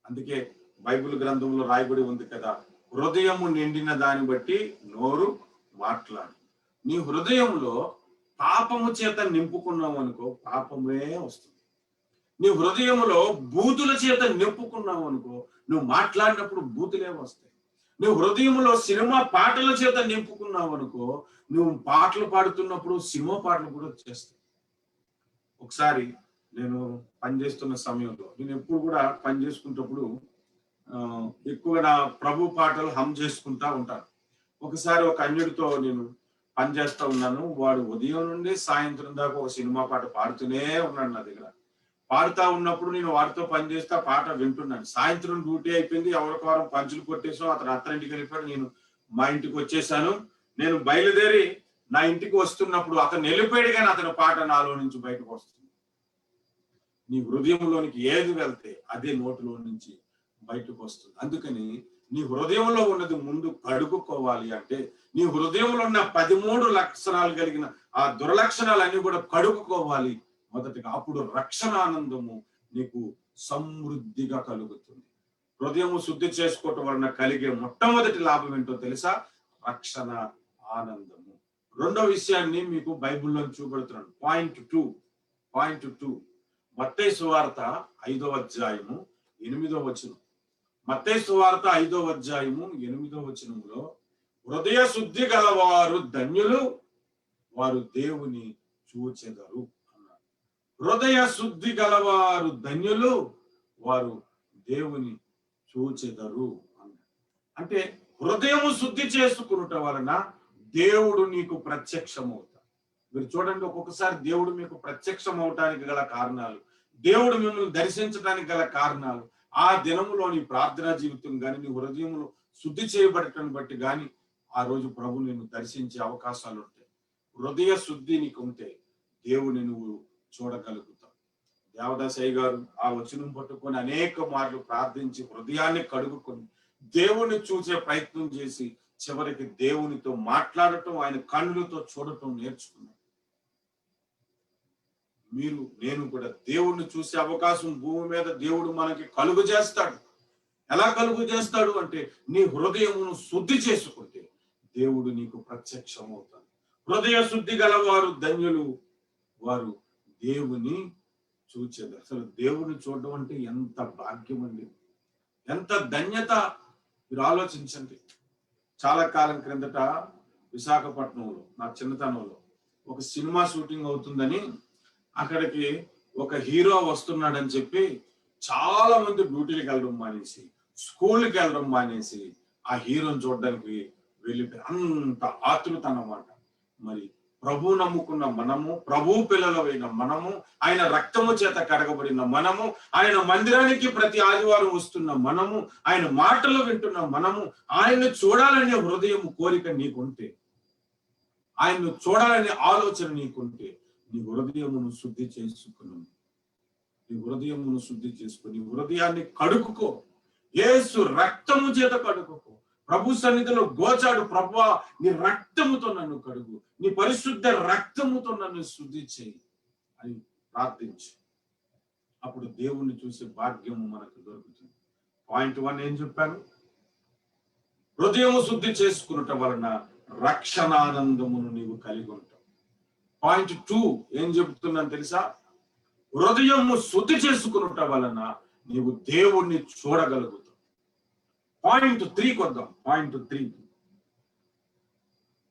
అందుకే బైబిల్ గ్రంథంలో రాయబడి ఉంది కదా, హృదయము నిండిన దాన్ని బట్టి నోరు మాట్లాడు. నీ హృదయంలో పాపము చేత నింపుకున్నావు అనుకో, పాపమే వస్తుంది. నీ హృదయంలో బూతుల చేత నింపుకున్నావు అనుకో, నువ్వు మాట్లాడినప్పుడు బూతులే వస్తాయి. నువ్వు హృదయంలో సినిమా పాటల చేత నింపుకున్నావు అనుకో, నువ్వు పాటలు పాడుతున్నప్పుడు సినిమా పాటలు కూడా వచ్చేస్తాయి. ఒకసారి నేను పనిచేస్తున్న సమయంలో, నేను ఎప్పుడు కూడా పని చేసుకున్నప్పుడు ఎక్కువగా నా ప్రభు పాటలు హమ్ చేసుకుంటా ఉంటాను. ఒకసారి ఒక అన్యుడితో నేను పని చేస్తా ఉన్నాను. వాడు ఉదయం నుండి సాయంత్రం దాకా ఒక సినిమా పాట పాడుతూనే ఉన్నాడు నా దగ్గర. పాడుతా ఉన్నప్పుడు నేను వాడితో పని చేస్తే ఆ పాట వింటున్నాను. సాయంత్రం డ్యూటీ అయిపోయింది, ఎవరికి వారం పంచులు కొట్టేసాం. అతను అత్తరింటికి వెళ్ళిపోయాడు, నేను మా ఇంటికి వచ్చేసాను. నేను బయలుదేరి నా ఇంటికి వస్తున్నప్పుడు అతను వెళ్ళిపోయాడు, కానీ అతని పాట నాలో నుంచి బయటకు వస్తుంది. నీ హృదయంలోనికి ఏది వెళ్తే అదే నోటిలో నుంచి బయటకు వస్తుంది. అందుకని నీ హృదయంలో ఉన్నది ముందు కడుక్కోవాలి అంటే, నీ హృదయంలో ఉన్న 13 లక్షణాలు కలిగిన ఆ దుర్లక్షణాలన్నీ కూడా కడుక్కోవాలి మొదటిగా. అప్పుడు రక్షణానందము నీకు సమృద్ధిగా కలుగుతుంది. హృదయము శుద్ధి చేసుకోవటం వలన కలిగే మొట్టమొదటి లాభం ఏంటో తెలుసా? రక్షణ ఆనందము. రెండో విషయాన్ని మీకు బైబిల్లో చూపెడుతున్నాను. పాయింట్ 2 మత్తయి సువార్త 5వ అధ్యాయము 8వ వచనం. మత్తయి సువార్త 5వ అధ్యాయము 8వ వచనంలో, హృదయ శుద్ధి గలవారు ధన్యులు, వారు దేవుని చూచెదరు అన్నారు. హృదయ శుద్ధి గలవారు ధన్యులు, వారు దేవుని చూచెదరు అన్నారు. అంటే హృదయము శుద్ధి చేసుకునుట వలన దేవుడు నీకు ప్రత్యక్షమవుతాడు. మీరు చూడండి, ఒక్కొక్కసారి దేవుడు మీకు ప్రత్యక్షం అవటానికి గల కారణాలు, దేవుడు మిమ్మల్ని దర్శించడానికి గల కారణాలు, ఆ దినములోని ప్రార్థనా జీవితం కానీ, నీ హృదయంలో శుద్ధి చేయబడటం బట్టి కానీ ఆ రోజు ప్రభు నిన్ను దర్శించే అవకాశాలు ఉంటాయి. హృదయ శుద్ధి నీకు ఉంటే దేవుని నువ్వు చూడగలుగుతావు. దేవదాసయ్య గారు ఆ వచనం పట్టుకొని అనేక మార్లు ప్రార్థించి హృదయాన్ని కడుగుకొని దేవుని చూసే ప్రయత్నం చేసి చివరికి దేవునితో మాట్లాడటం, ఆయన కన్నులతో చూడటం నేర్చుకున్నాడు. నేను కూడా దేవుణ్ణి చూసే అవకాశం భూమి మీద దేవుడు మనకి కలుగు చేస్తాడు. ఎలా కలుగు చేస్తాడు అంటే, నీ హృదయమును శుద్ధి చేసుకుంటే దేవుడు నీకు ప్రత్యక్షం అవుతాడు. హృదయ శుద్ధి గలవారు ధన్యులు, వారు దేవుని చూచేది. అసలు దేవుని చూడడం అంటే ఎంత భాగ్యం అండి, ఎంత ధన్యత. మీరు ఆలోచించండి. చాలా కాలం క్రిందట విశాఖపట్నంలో, నా చిన్నతనంలో ఒక సినిమా షూటింగ్ అవుతుందని అక్కడికి ఒక హీరో వస్తున్నాడని చెప్పి చాలా మంది డ్యూటీలకు వెళ్ళడం మానేసి, స్కూల్కి వెళ్ళడం మానేసి ఆ హీరోని చూడడానికి వెళ్ళిపోయి, అంత ఆతృత అన్నమాట. మరి ప్రభు నమ్ముకున్న మనము, ప్రభు పిల్లలైన మనము, ఆయన రక్తము చేత కడగబడిన మనము, ఆయన మందిరానికి ప్రతి ఆదివారం వస్తున్న మనము, ఆయన మాటలు వింటున్న మనము, ఆయన్ని చూడాలనే హృదయం కోరిక నీకుంటే, ఆయన్ను చూడాలనే ఆలోచన నీకుంటే, నీ హృదయమును శుద్ధి చేసుకుని, నీ హృదయమును శుద్ధి చేసుకుని హృదయాన్ని కడుక్కో. యేసు రక్తము చేత కడుక్కో. ప్రభు సన్నిధిలో గోచాడు, ప్రభువా నీ రక్తముతో నన్ను కడుగు, నీ పరిశుద్ధ రక్తముతో నన్ను శుద్ధి చేయి అని ప్రార్థించు. అప్పుడు దేవుణ్ణి చూసే భాగ్యము మనకు దొరుకుతుంది. పాయింట్ 1 ఏం చెప్పాను? హృదయము శుద్ధి చేసుకున్నట వలన రక్షణానందమును నీవు కలిగి ఉంటావు. పాయింట్ 2 ఏం చెబుతున్నాను తెలుసా? హృదయము శుద్ధి చేసుకున్నట వలన నీవు దేవుణ్ణి చూడగలుగుతావు. పాయింట్ 3 కొద్దాం. పాయింట్ 3,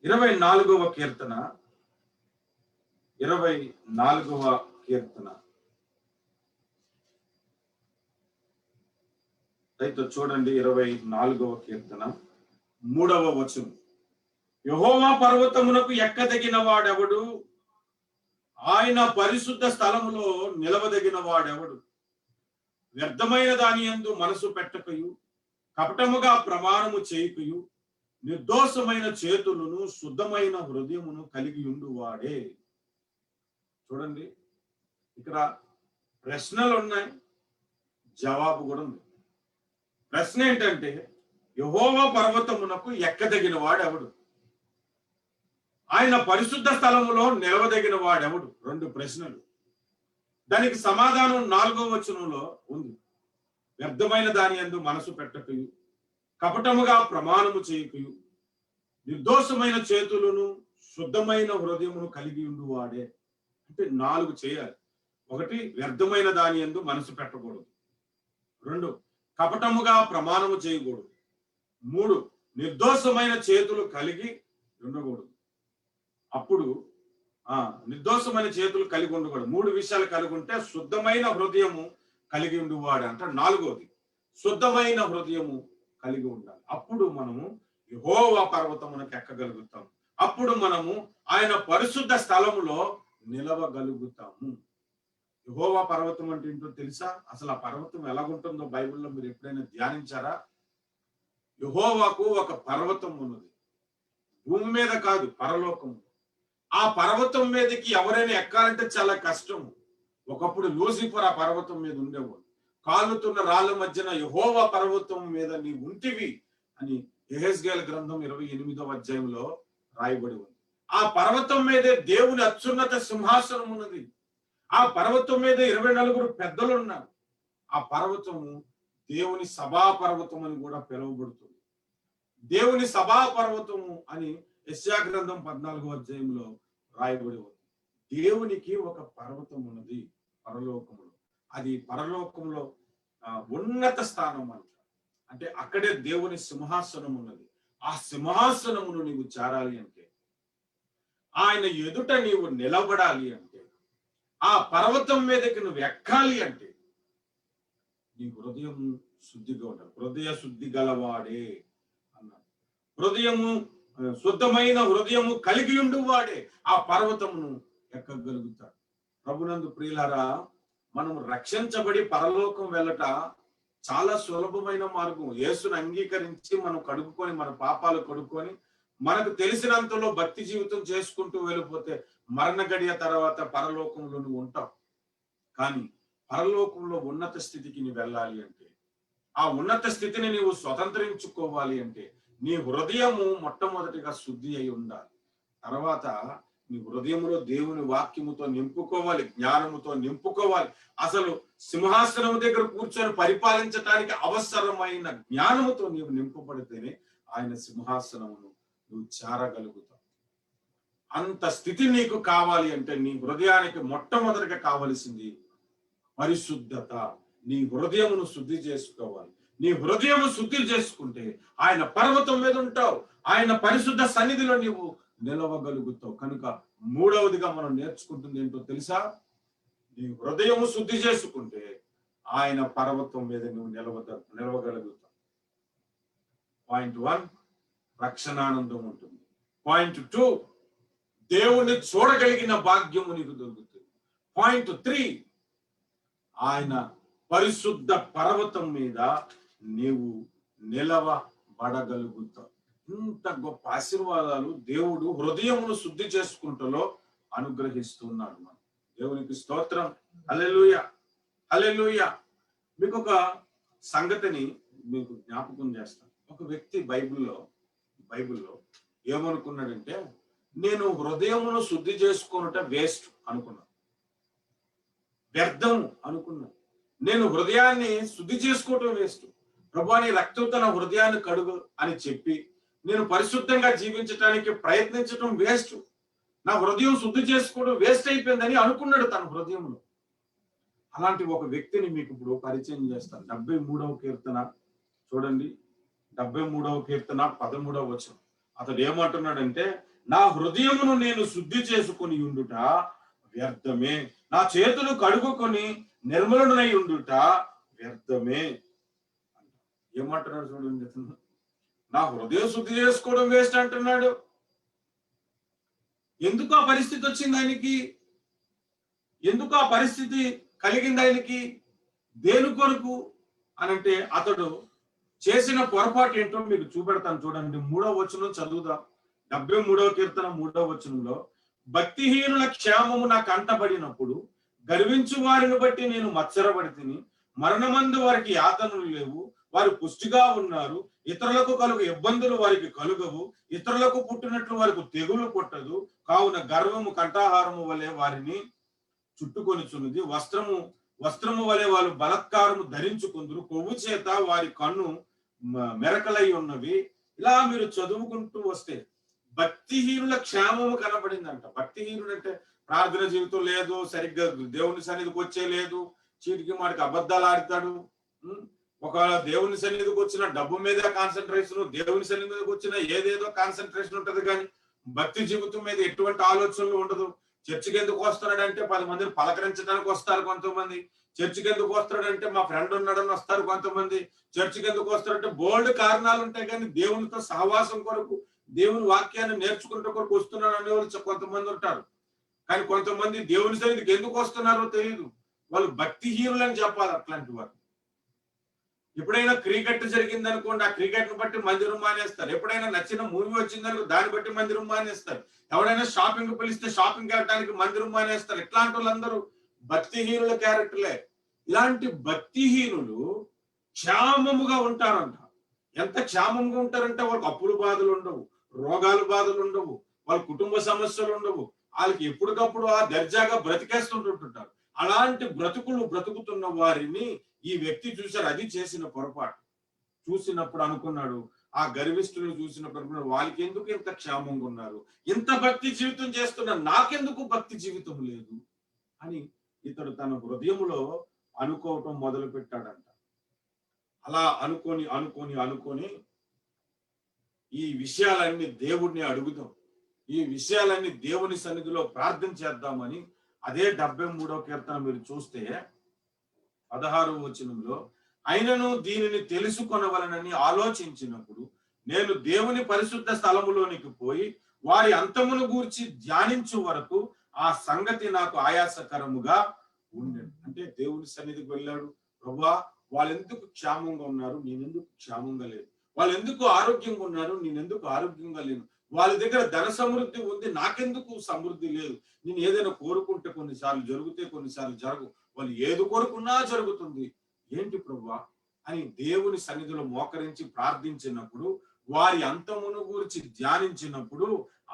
24వ కీర్తన, 24వ కీర్తన. అయితే చూడండి, 24వ కీర్తన 3వ వచనం. యెహోవా పర్వతమునకు ఎక్కదగిన వాడెవడు? ఆయన పరిశుద్ధ స్థలములో నిలవదగిన వాడెవడు? వ్యర్థమైన దాని యందు మనసు పెట్టకయు, కపటముగా ప్రమాణము చేయకయు, నిర్దోషమైన చేతులను శుద్ధమైన హృదయమును కలిగి ఉండువాడే. చూడండి, ఇక్కడ ప్రశ్నలు ఉన్నాయి, జవాబు కూడా ఉంది. ప్రశ్న ఏంటంటే, యెహోవా పర్వతమునకు ఎక్కదగిన వాడెవడు? ఆయన పరిశుద్ధ స్థలములో నిలవదగిన వాడెవడు? 2 ప్రశ్నలు. దానికి సమాధానం 4వ వచనంలో ఉంది. వ్యర్థమైన దాని యందు మనసు పెట్టకయు, కపటముగా ప్రమాణము చేయకయు, నిర్దోషమైన చేతులను శుద్ధమైన హృదయమును కలిగి ఉండువాడే. అంటే 4 చేయాలి. 1, వ్యర్థమైన దాని యందు మనసు పెట్టకూడదు. 2, కపటముగా ప్రమాణము చేయకూడదు. 3, నిర్దోషమైన చేతులు కలిగి ఉండకూడదు. అప్పుడు నిర్దోషమైన చేతులు కలిగి ఉండకూడదు. 3 విషయాలు కలిగి ఉంటే శుద్ధమైన హృదయము కలిగి ఉండేవాడు అంట. 4వది శుద్ధమైన హృదయము కలిగి ఉండాలి. అప్పుడు మనము యెహోవా పర్వతమునకు ఎక్కగలుగుతాం. అప్పుడు మనము ఆయన పరిశుద్ధ స్థలములో నిలవగలుగుతాము. యెహోవా పర్వతం అంటే ఏంటో తెలుసా? అసలు ఆ పర్వతం ఎలాగుంటుందో బైబిల్లో మీరు ఎప్పుడైనా ధ్యానించారా? యెహోవాకు ఒక పర్వతం ఉన్నది. భూమి మీద కాదు, పరలోకము. ఆ పర్వతం మీదకి ఎవరైనా ఎక్కాలంటే చాలా కష్టము. ఒకప్పుడు లూసిఫర్ ఆ పర్వతం మీద ఉండేవాడు. కాలుతున్న రాళ్ళ మధ్యన యెహోవా పర్వతం మీద నీ ఉంటివి అని యెహెజ్కేలు గ్రంథం 28వ అధ్యాయంలో రాయబడి ఉంది. ఆ పర్వతం మీదే దేవుని అత్యున్నత సింహాసనం ఉన్నది. ఆ పర్వతం మీద 24 పెద్దలు ఉన్నారు. ఆ పర్వతము దేవుని సభా పర్వతం అని కూడా పిలువబడుతుంది. దేవుని సభా పర్వతము అని యెషయా గ్రంథం 14వ అధ్యాయంలో రాయబడి ఉంది. దేవునికి ఒక పర్వతం ఉన్నది పరలోకములో. అది పరలోకంలో ఉన్నత స్థానం అంట. అంటే అక్కడే దేవుని సింహాసనం ఉన్నది. ఆ సింహాసనమును నీవు చేరాలి అంటే, ఆయన ఎదుట నీవు నిలబడాలి అంటే, ఆ పర్వతం మీదకి నువ్వు ఎక్కాలి అంటే నీ హృదయం శుద్ధిగా ఉండాలి. హృదయ శుద్ధి గలవాడే అన్నాడు. శుద్ధమైన హృదయము కలిగి ఉండువాడే ఆ పర్వతమును ఎక్కగలుగుతాడు. ప్రభునందు ప్రియులారా, మనం రక్షించబడి పరలోకం వెళ్ళట చాలా సులభమైన మార్గం. యేసును అంగీకరించి మనం కడుక్కొని, మన పాపాలు కడుక్కొని, మనకు తెలిసినంతలో భక్తి జీవితం చేసుకుంటూ వెళ్ళిపోతే మరణ గడియ తర్వాత పరలోకంలో నువ్వు ఉంటావు. కానీ పరలోకంలో ఉన్నత స్థితికి నువ్వు వెళ్ళాలి అంటే, ఆ ఉన్నత స్థితిని నీవు స్వతంత్రించుకోవాలి అంటే నీ హృదయము మొట్టమొదటిగా శుద్ధి అయి ఉండాలి. తర్వాత నీ హృదయంలో దేవుని వాక్యముతో నింపుకోవాలి, జ్ఞానముతో నింపుకోవాలి. అసలు సింహాసనం దగ్గర కూర్చొని పరిపాలించడానికి అవసరమైన జ్ఞానముతో నీవు నింపబడితేనే ఆయన సింహాసనమును నువ్వు చేరగలుగుతావు. అంత స్థితి నీకు కావాలి అంటే నీ హృదయానికి మొట్టమొదటిగా కావలసింది పరిశుద్ధత. నీ హృదయమును శుద్ధి చేసుకోవాలి. నీ హృదయము శుద్ధి చేసుకుంటే ఆయన పర్వతం మీద ఉంటావు. ఆయన పరిశుద్ధ సన్నిధిలో నీవు నిలవగలుగుతావు. కనుక 3వదిగా మనం నేర్చుకుంటుంది ఏంటో తెలుసా? నీ హృదయము శుద్ధి చేసుకుంటే ఆయన పర్వతం మీద నువ్వు నిలవగలుగుతావు. పాయింట్ 1 రక్షణానందం ఉంటుంది. పాయింట్ 2 దేవుణ్ణి చూడగలిగిన భాగ్యము నీకు దొరుకుతుంది. పాయింట్ 3 ఆయన పరిశుద్ధ పర్వతం మీద నీవు నిలవబడగలుగుతావు. ఇంత గొప్ప ఆశీర్వాదాలు దేవుడు హృదయమును శుద్ధి చేసుకుంటలో అనుగ్రహిస్తున్నాడు. మనం దేవునికి స్తోత్రం. హల్లెలూయా, హల్లెలూయా. మీకు ఒక సంగతిని మీకు జ్ఞాపకం చేస్తాను. ఒక వ్యక్తి బైబిల్లో ఏమనుకున్నాడంటే, నేను హృదయమును శుద్ధి చేసుకున్నట వేస్ట్ అనుకున్నాను, వ్యర్థం అనుకున్నాను. నేను హృదయాన్ని శుద్ధి చేసుకోవటం వేస్ట్. ప్రభువా నీ రక్తంతో నా హృదయాన్ని కడుగు అని చెప్పి నేను పరిశుద్ధంగా జీవించడానికి ప్రయత్నించడం వేస్ట్. నా హృదయం శుద్ధి చేసుకోవడం వేస్ట్ అయిపోయిందని అనుకున్నాడు తన హృదయంలో. అలాంటి ఒక వ్యక్తిని మీకు ఇప్పుడు పరిచయం చేస్తాను. 73వ కీర్తన చూడండి. 73వ కీర్తన 13వ వచనం. అతడు ఏమంటున్నాడంటే, నా హృదయమును నేను శుద్ధి చేసుకొని ఉండుట వ్యర్థమే, నా చేతులు కడుగుకొని నిర్మలుడనై ఉండుట వ్యర్థమే. ఏమంటున్నాడు చూడండి. నా హృదయం శుద్ధి చేసుకోవడం వేస్ట్ అంటున్నాడు. ఎందుకు ఆ పరిస్థితి వచ్చింది ఆయనకి? ఎందుకు ఆ పరిస్థితి కలిగింది ఆయనకి? దేని కొరకు అనంటే అతడు చేసిన పొరపాటు ఏంటో మీకు చూపెడతాను చూడండి. 3వ వచనం చదువుదాం. 73వ కీర్తన 3వ వచనంలో, భక్తిహీనుల క్షేమము నాకు అంటబడినప్పుడు గర్వించు వారిని బట్టి నేను మత్సరపడి తిని, మరణమందు వారికి యాతనలు లేవు, వారు పుష్టిగా ఉన్నారు, ఇతరులకు కలుగు ఇబ్బందులు వారికి కలుగవు, ఇతరులకు పుట్టినట్లు వారికి తెగులు పుట్టదు, కావున గర్వము కంఠాహారము వలె వారిని చుట్టుకొనిచున్నది, వస్త్రము వలె వాళ్ళు బలత్కారము ధరించుకుందరు, కొవ్వు చేత వారి కన్ను మెరకలై ఉన్నవి. ఇలా మీరు చదువుకుంటూ వస్తే భక్తిహీనుల క్షేమము కనబడిందంట. భక్తిహీనుడు అంటే ప్రార్థన జీవితం లేదు, సరిగ్గా దేవుని సన్నిధికి వచ్చే లేదు, చీటికి మాటికి అబద్ధాలు ఆడతాడు, ఒకవేళ దేవుని సన్నిధికి వచ్చిన డబ్బు మీద కాన్సన్ట్రేషన్, దేవుని సన్నిధికి వచ్చిన ఏదేదో కాన్సన్ట్రేషన్ ఉంటది, కానీ భక్తి జీవితం మీద ఎటువంటి ఆలోచనలు ఉండదు. చర్చికి ఎందుకు వస్తున్నాడంటే 10 మందిని పలకరించడానికి వస్తారు కొంతమంది. చర్చికి ఎందుకు వస్తాడంటే మా ఫ్రెండ్ ఉన్నాడని వస్తారు కొంతమంది. చర్చికి ఎందుకు వస్తాడంటే బోల్డ్ కారణాలు ఉంటాయి, కానీ దేవునితో సహవాసం కొరకు, దేవుని వాక్యాన్ని నేర్చుకుంటే కొరకు వస్తున్నాడు అనేవాళ్ళు కొంతమంది ఉంటారు. కానీ కొంతమంది దేవుని సన్నిధికి ఎందుకు వస్తున్నారో తెలియదు. వాళ్ళు భక్తిహీనులని చెప్పాలి అట్లాంటి వారు. ఎప్పుడైనా క్రికెట్ జరిగింది అనుకోండి, ఆ క్రికెట్ ను బట్టి మందిరం మానేస్తారు. ఎప్పుడైనా నచ్చిన మూవీ వచ్చిందనుకో దాన్ని బట్టి మందిరం మానేస్తారు. ఎవడైనా షాపింగ్ పిలిస్తే షాపింగ్ వెళ్ళడానికి మందిరం మానేస్తారు. ఇట్లాంటి వాళ్ళందరూ భక్తిహీనుల క్యారెక్టర్లే. ఇలాంటి భక్తిహీనులు క్షేమముగా ఉంటారంట. ఎంత క్షేమంగా ఉంటారంటే వాళ్ళకి అప్పుల బాధలు ఉండవు, రోగాల బాధలు ఉండవు, వాళ్ళ కుటుంబ సమస్యలు ఉండవు. వాళ్ళకి ఎప్పటికప్పుడు ఆ దర్జాగా బ్రతికేస్తుంటుంటారు. అలాంటి బ్రతుకులు బ్రతుకుతున్న వారిని ఈ వ్యక్తి చూశారు. అది చేసిన పొరపాటు. చూసినప్పుడు అనుకున్నాడు, ఆ గర్విష్ఠులను చూసినప్పుడు అనుకున్నాడు, వాళ్ళకి ఎందుకు ఇంత క్షేమంగా ఉన్నారు, ఇంత భక్తి జీవితం చేస్తున్నారు, నాకెందుకు భక్తి జీవితం లేదు అని ఇతడు తన హృదయంలో అనుకోవటం మొదలు పెట్టాడంట. అలా అనుకొని అనుకొని అనుకొని ఈ విషయాలన్నీ దేవుడిని అడుగుదాం, ఈ విషయాలన్నీ దేవుని సన్నిధిలో ప్రార్థన చేద్దామని అదే 73వ కీర్తన మీరు చూస్తే 16వ వచనంలో, అయినను దీనిని తెలుసుకొనవలనని ఆలోచించినప్పుడు నేను దేవుని పరిశుద్ధ స్థలములోనికి పోయి వారి అంతమును గూర్చి ధ్యానించు వరకు ఆ సంగతి నాకు ఆయాసకరముగా ఉండేది. అంటే దేవుని సన్నిధికి వెళ్ళాడు. ప్రభువా, వాళ్ళు ఎందుకు క్షేమంగా ఉన్నారు, నేనెందుకు క్షేమంగా లేదు, వాళ్ళు ఎందుకు ఆరోగ్యంగా ఉన్నారు, నేనెందుకు ఆరోగ్యంగా లేను, వాళ్ళ దగ్గర ధన సమృద్ధి ఉంది, నాకెందుకు సమృద్ధి లేదు, నేను ఏదైనా కోరుకుంటే కొన్నిసార్లు జరుగుతే కొన్నిసార్లు జరగవు, వాళ్ళు ఏది కోరుకున్నా జరుగుతుంది, ఏంటి ప్రభువా అని దేవుని సన్నిధిలో మోకరించి ప్రార్థించినప్పుడు, వారి అంతమును గురించి ధ్యానించినప్పుడు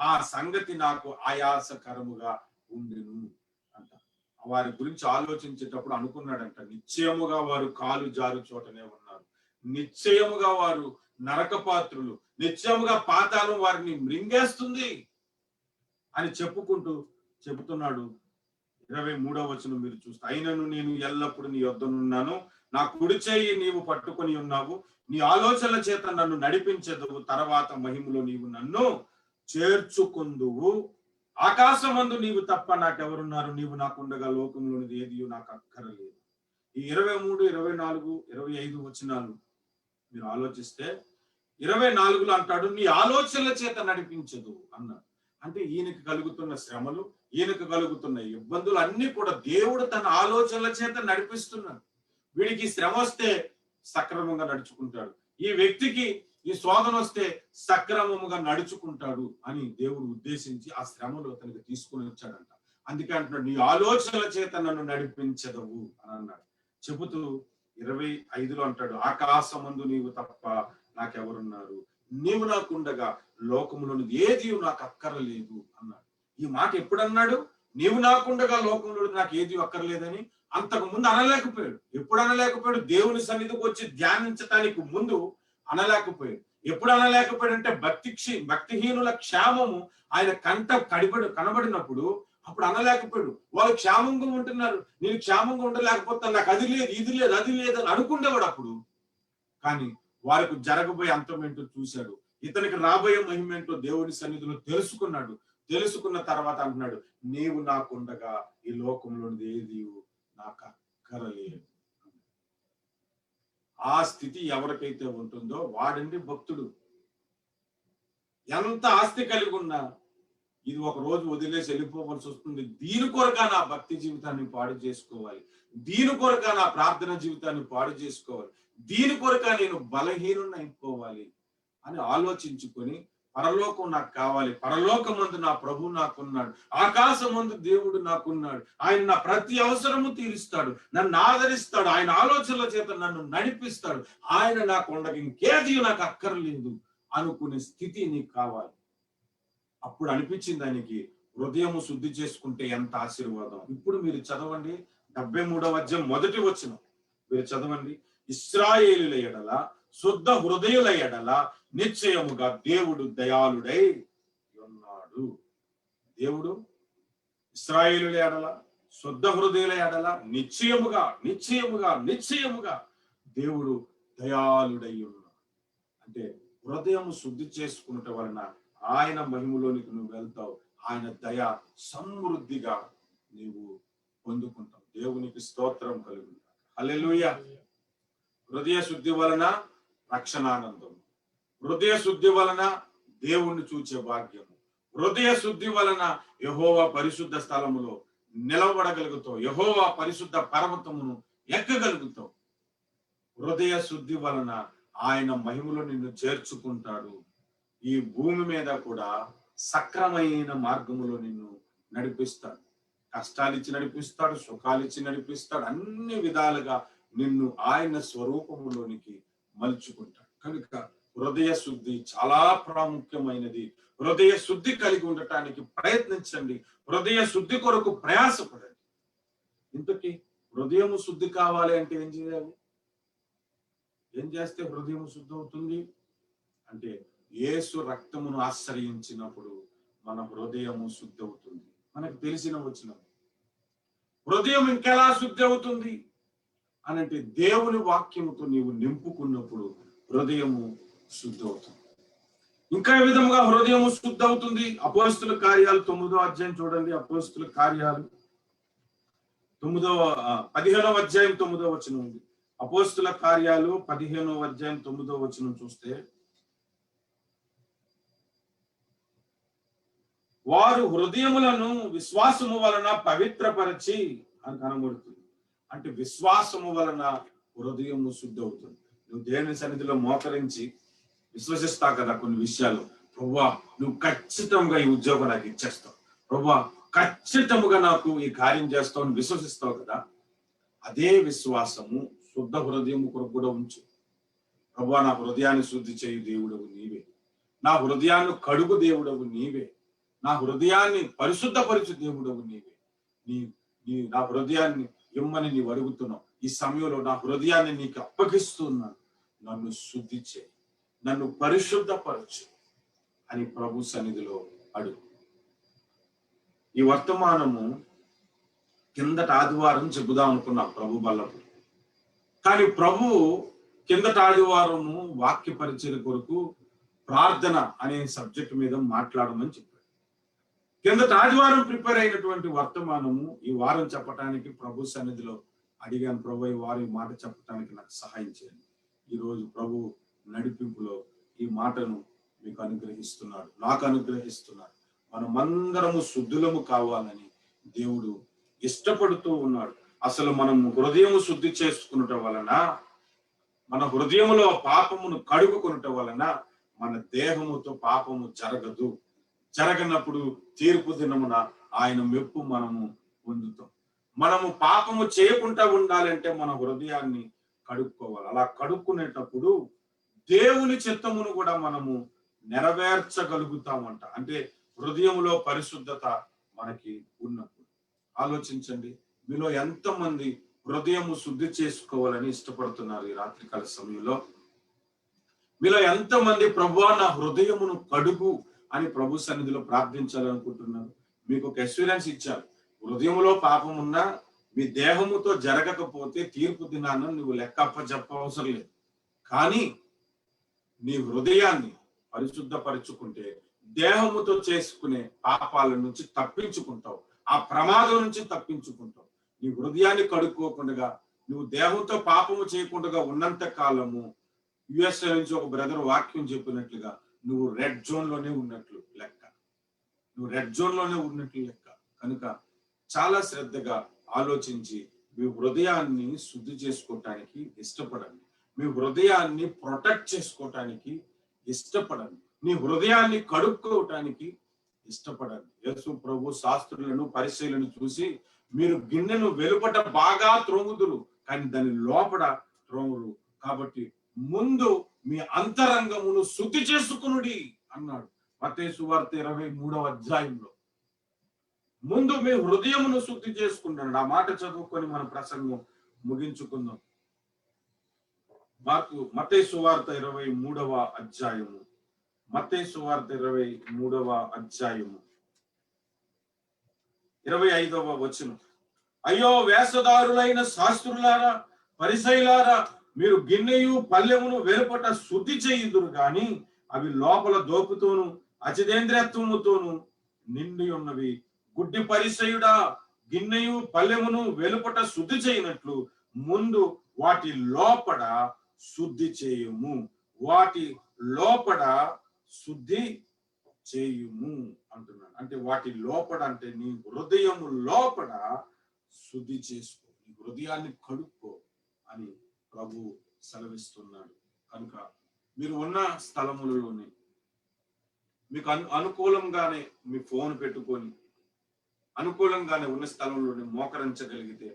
ఆ సంగతి నాకు ఆయాసకరముగా ఉండెను అంట. వారి గురించి ఆలోచించేటప్పుడు అనుకున్నాడంట, నిశ్చయముగా వారు కాలు జారు చోటనే ఉన్నారు, నిశ్చయముగా వారు నరకపాత్రులు, నిశ్చయముగా పాతాళం వారిని మృంగేస్తుంది అని చెబుతున్నాడు. 23వ వచనం మీరు చూస్తే, అయినను నేను ఎల్లప్పుడూ నీ యొద్దనున్నాను, నా కుడి చెయ్యి నీవు పట్టుకొని ఉన్నావు, నీ ఆలోచనల చేత నన్ను నడిపించదువు, తర్వాత మహిమలో నీవు నన్ను చేర్చుకుందువు, ఆకాశమందు నీవు తప్ప నాకెవరున్నారు, నీవు నాకుండగా లోకంలోనిది ఏది నాకు అక్కరలేదు. ఈ 23, 24, 25 వచనాలు మీరు ఆలోచిస్తే 24లో అంటాడు, నీ ఆలోచనల చేత నడిపించదు అన్నాడు. అంటే ఈయనకి కలుగుతున్న శ్రమలు, ఈయనకు కలుగుతున్న ఇబ్బందులు అన్ని కూడా దేవుడు తన ఆలోచనల చేత నడిపిస్తున్నాడు. వీడికి శ్రమ వస్తే సక్రమంగా నడుచుకుంటాడు, ఈ వ్యక్తికి ఈ శోధన వస్తే సక్రమముగా నడుచుకుంటాడు అని దేవుడు ఉద్దేశించి ఆ శ్రమలు అతనికి తీసుకుని వచ్చాడంట. అందుకే అంటున్నాడు, నీ ఆలోచనల చేత నన్ను నడిపించదవు అని అన్నాడు. చెబుతూ 25లో అంటాడు, ఆకాశమందు నీవు తప్ప నాకెవరున్నారు, నీవు నాకుండగా లోకములోని ఏది నాకు అక్కర్లేదు అన్నాడు. ఈ మాట ఎప్పుడన్నాడు? నీవు నాకుండగా లోకంలో నాకు ఏది అక్కర్లేదని అంతకు ముందు అనలేకపోయాడు. ఎప్పుడు అనలేకపోయాడు? దేవుని సన్నిధికి వచ్చి ధ్యానించటానికి ముందు అనలేకపోయాడు. ఎప్పుడు అనలేకపోయాడు అంటే భక్తిహీనుల క్షేమము ఆయన కనబడినప్పుడు అప్పుడు అనలేకపోయాడు. వాళ్ళు క్షేమంగా ఉంటున్నారు, నేను క్షేమంగా ఉండలేకపోతాను, నాకు అది లేదు ఇది లేదు అది లేదు అని అనుకునేవాడు అప్పుడు. కానీ వారికి జరగబోయే అంతం ఏంటో చూశాడు, ఇతనికి రాబోయే మహిమ ఏంటో దేవుని సన్నిధిలో తెలుసుకున్నాడు. తెలుసుకున్న తర్వాత అంటున్నాడు, నీవు నాకుండగా ఈ లోకంలోనిది ఏది నాకు అక్కరలేదు. ఆ స్థితి ఎవరికైతే ఉంటుందో వాడండి భక్తుడు. ఎంత ఆస్తి కలిగి ఉన్నా ఇది ఒక రోజు వదిలేసి వెళ్ళిపోవలసి వస్తుంది. దీని కొరక నా భక్తి జీవితాన్ని పాడు చేసుకోవాలి, దీని కొరక నా ప్రార్థన జీవితాన్ని పాడు చేసుకోవాలి, దీని కొరక నేను బలహీనుని అయిపోవాలి అని ఆలోచించుకొని, పరలోకం నాకు కావాలి, పరలోకమందు నా ప్రభు నాకున్నాడు, ఆకాశమందు దేవుడు నాకున్నాడు, ఆయన నా ప్రతి అవసరము తీరుస్తాడు, నన్ను ఆదరిస్తాడు, ఆయన ఆలోచనల చేత నన్ను నడిపిస్తాడు, ఆయన నాకు ఉండగా ఇంకేది నాకు అక్కర్లేదు అనుకునే స్థితి నీకు కావాలి. అప్పుడు అనిపించింది ఆయనకి, హృదయము శుద్ధి చేసుకుంటే ఎంత ఆశీర్వాదం. ఇప్పుడు మీరు చదవండి 73వ అధ్యాయం 1వ వచనం మీరు చదవండి. ఇశ్రాయేలుల ఎడల శుద్ధ హృదయుల ఎడల నిశ్చయముగా దేవుడు దయాళుడై ఉన్నాడు. దేవుడు ఇశ్రాయేలుల ఎడల శుద్ధ హృదయుల ఎడల నిశ్చయముగా నిశ్చయముగా నిశ్చయముగా దేవుడు దయాళుడై ఉన్నాడు. అంటే హృదయం శుద్ధి చేసుకున్నట వలన ఆయన మహిమలోనికి నువ్వు వెళ్తావు. ఆయన దయ సమృద్ధిగా నీవు పొందుకుంటావు. దేవునికి స్తోత్రం కలుగును. హల్లెలూయా. హృదయ శుద్ధి వలన రక్షణానందం, హృదయ శుద్ధి వలన దేవుణ్ణి చూచే భాగ్యము, హృదయ శుద్ధి వలన యెహోవా పరిశుద్ధ స్థలములో నిలబడగలుగుతావు, యెహోవా పరిశుద్ధ పర్వతమును ఎక్కగలుగుతావు. హృదయ శుద్ధి వలన ఆయన మహిమలో నిన్ను చేర్చుకుంటాడు. ఈ భూమి మీద కూడా సక్రమైన మార్గములో నిన్ను నడిపిస్తాడు. కష్టాలిచ్చి నడిపిస్తాడు, సుఖాలిచ్చి నడిపిస్తాడు. అన్ని విధాలుగా నిన్ను ఆయన స్వరూపములోనికి మలుచుకుంటాడు. కనుక హృదయ శుద్ధి చాలా ప్రాముఖ్యమైనది. హృదయ శుద్ధి కలిగి ఉండటానికి ప్రయత్నించండి. హృదయ శుద్ధి కొరకు ప్రయాసపడండి. ఇంతకీ హృదయము శుద్ధి కావాలి అంటే ఏం చేయాలి? ఏం చేస్తే హృదయం శుద్ధి అవుతుంది అంటే యేసు రక్తమును ఆశ్రయించినప్పుడు మన హృదయము శుద్ధి అవుతుంది. మనకు తెలిసిన వచనం. హృదయం ఇంకెలా శుద్ధి అవుతుంది అని అంటే దేవుని వాక్యముతో నీవు నింపుకున్నప్పుడు హృదయము శుద్ధి అవుతుంది. ఇంకా ఏ విధముగా హృదయము శుద్ధి అవుతుంది? అపోస్తుల కార్యాలు 9వ అధ్యాయం చూడండి. అపోస్తుల కార్యాలు 15వ అధ్యాయం 9వ వచనం ఉంది. అపోస్తుల కార్యాలు 15వ అధ్యాయం 9వ వచనం చూస్తే, వారు హృదయములను విశ్వాసము వలన పవిత్రపరచి అని కనబడుతుంది. అంటే విశ్వాసము వలన హృదయము శుద్ధి అవుతుంది. నువ్వు దేవుని సన్నిధిలో మోకరించి విశ్వసిస్తావు కదా కొన్ని విషయాలు. ప్రభువా, నువ్వు ఖచ్చితంగా ఈ ఉద్యోగం నాకు ఇచ్చేస్తావు, ప్రభువా ఖచ్చితంగా నాకు ఈ కార్యం చేస్తావు అని విశ్వసిస్తావు కదా. అదే విశ్వాసము శుద్ధ హృదయం కొరకు కూడా ఉంచు. ప్రభువా, నా హృదయాన్ని శుద్ధి చేయు దేవుడవు నీవే, నా హృదయాన్ని కడుగు దేవుడవు నీవే, నా హృదయాన్ని పరిశుద్ధపరచు దేవుడవు నీవే. నా హృదయాన్ని ఇమ్మని నీవు అడుగుతున్నావు. ఈ సమయంలో నా హృదయాన్ని నీకు అప్పగిస్తున్నాను. నన్ను శుద్ధి చేయి, నన్ను పరిశుద్ధపరచు అని ప్రభు సన్నిధిలో అడుగు. ఈ వర్తమానము కిందట ఆదివారం చెబుదాం అనుకున్నాం ప్రభు బల్లపు. కానీ ప్రభు కిందట ఆదివారము వాక్య పరిచయ కొరకు ప్రార్థన అనే సబ్జెక్ట్ మీద మాట్లాడమని చెప్పాడు. కిందట ఆదివారం ప్రిపేర్ అయినటువంటి వర్తమానము ఈ వారం చెప్పటానికి ప్రభు సన్నిధిలో అడిగాను. ప్రభు, ఈ వారం ఈ మాట చెప్పటానికి నాకు సహాయం చేయండి. ఈరోజు ప్రభు నడిపింపులో ఈ మాటను మీకు అనుగ్రహిస్తున్నాడు, నాకు అనుగ్రహిస్తున్నాడు. మనమందరము శుద్ధులము కావాలని దేవుడు ఇష్టపడుతూ ఉన్నాడు. అసలు మనం హృదయం శుద్ధి చేసుకున్నట వలన, మన హృదయములో పాపమును కడుగుకున్నట వలన మన దేహముతో పాపము జరగదు. జరగనప్పుడు తీర్పు దినమున ఆయన మెప్పు మనము పొందుతాం. మనము పాపము చేయకుండా ఉండాలంటే మన హృదయాన్ని కడుక్కోవాలి. అలా కడుక్కునేటప్పుడు దేవుని చిత్తమును కూడా మనము నెరవేర్చగలుగుతామంట. అంటే హృదయములో పరిశుద్ధత మనకి ఉన్నప్పుడు. ఆలోచించండి, మీలో ఎంతమంది హృదయము శుద్ధి చేసుకోవాలని ఇష్టపడుతున్నారు ఈ రాత్రికాల సమయంలో? మీలో ఎంతమంది ప్రభువా నా హృదయమును కడుగు అని ప్రభు సన్నిధిలో ప్రార్థించాలనుకుంటున్నారు? మీకు ఒక అష్యూరెన్స్ ఇచ్చారు. హృదయములో పాపం ఉన్నా మీ దేహముతో జరగకపోతే తీర్పు దినాన నువ్వు లెక్క అప్పచెప్పవసరం లేదు. కానీ నీ హృదయాన్ని పరిశుద్ధపరుచుకుంటే దేహముతో చేసుకునే పాపాల నుంచి తప్పించుకుంటావు, ఆ ప్రమాదం నుంచి తప్పించుకుంటావు. నీ హృదయాన్ని కడుక్కోకుండా నువ్వు దేహంతో పాపము చేయకుండా ఉన్నంత కాలము, యుఎస్ఏ నుంచి ఒక బ్రదర్ వాక్యం చెప్పినట్లుగా, నువ్వు రెడ్ జోన్ లోనే ఉన్నట్లు లెక్క, నువ్వు రెడ్ జోన్ లోనే ఉన్నట్లు లెక్క. కనుక చాలా శ్రద్ధగా ఆలోచించి మీ హృదయాన్ని శుద్ధి చేసుకోవటానికి ఇష్టపడండి. మీ హృదయాన్ని ప్రొటెక్ట్ చేసుకోవటానికి ఇష్టపడండి. నీ హృదయాన్ని కడుక్కోవటానికి ఇష్టపడండి. యేసు ప్రభు శాస్త్రులను పరిశీలను చూసి, మీరు గిన్నెను వెలుపట బాగా త్రోముదురు కానీ దాని లోపల త్రోమురు, కాబట్టి ముందు మీ అంతరంగమును శుద్ధి చేసుకునుడి అన్నాడు మత్తయి సువార్త 23వ అధ్యాయంలో. ముందు మీ హృదయమును శుద్ధి చేసుకున్నాడు. ఆ మాట చదువుకొని మన ప్రసంగం ముగించుకుందాం. మత్తయి సువార్త 23వ అధ్యాయము, మత్తయి సువార్త 23వ అధ్యాయము 25వ వచనం. అయ్యో వేషధారులైన శాస్త్రులారా, పరిసయ్యులారా, మీరు గిన్నెయు పల్లెమును వెలుపట శుద్ధి చేయుదురు గాని అవి లోపల దోపుతోను అచిదేంద్రియత్వముతోను నిండి ఉన్నవి. గుడ్డి పరిసయుడా, గిన్నెయు పల్లెమును వెలుపట శుద్ధి చేయనట్లు ముందు వాటి లోపడ శుద్ధి చేయుము. వాటి లోపడ శుద్ధి చేయుము అంటున్నాడు. అంటే వాటి లోపడ అంటే నీ హృదయము లోపడ శుద్ధి చేసుకో, నీ హృదయాన్ని కడుక్కో అని ప్రభు సెలవిస్తున్నాడు. కనుక మీరు ఉన్న స్థలములలోనే మీకు అనుకూలంగానే మీ ఫోన్ పెట్టుకొని అనుకూలంగానే ఉన్న స్థలంలోనే మోకరించగలిగితే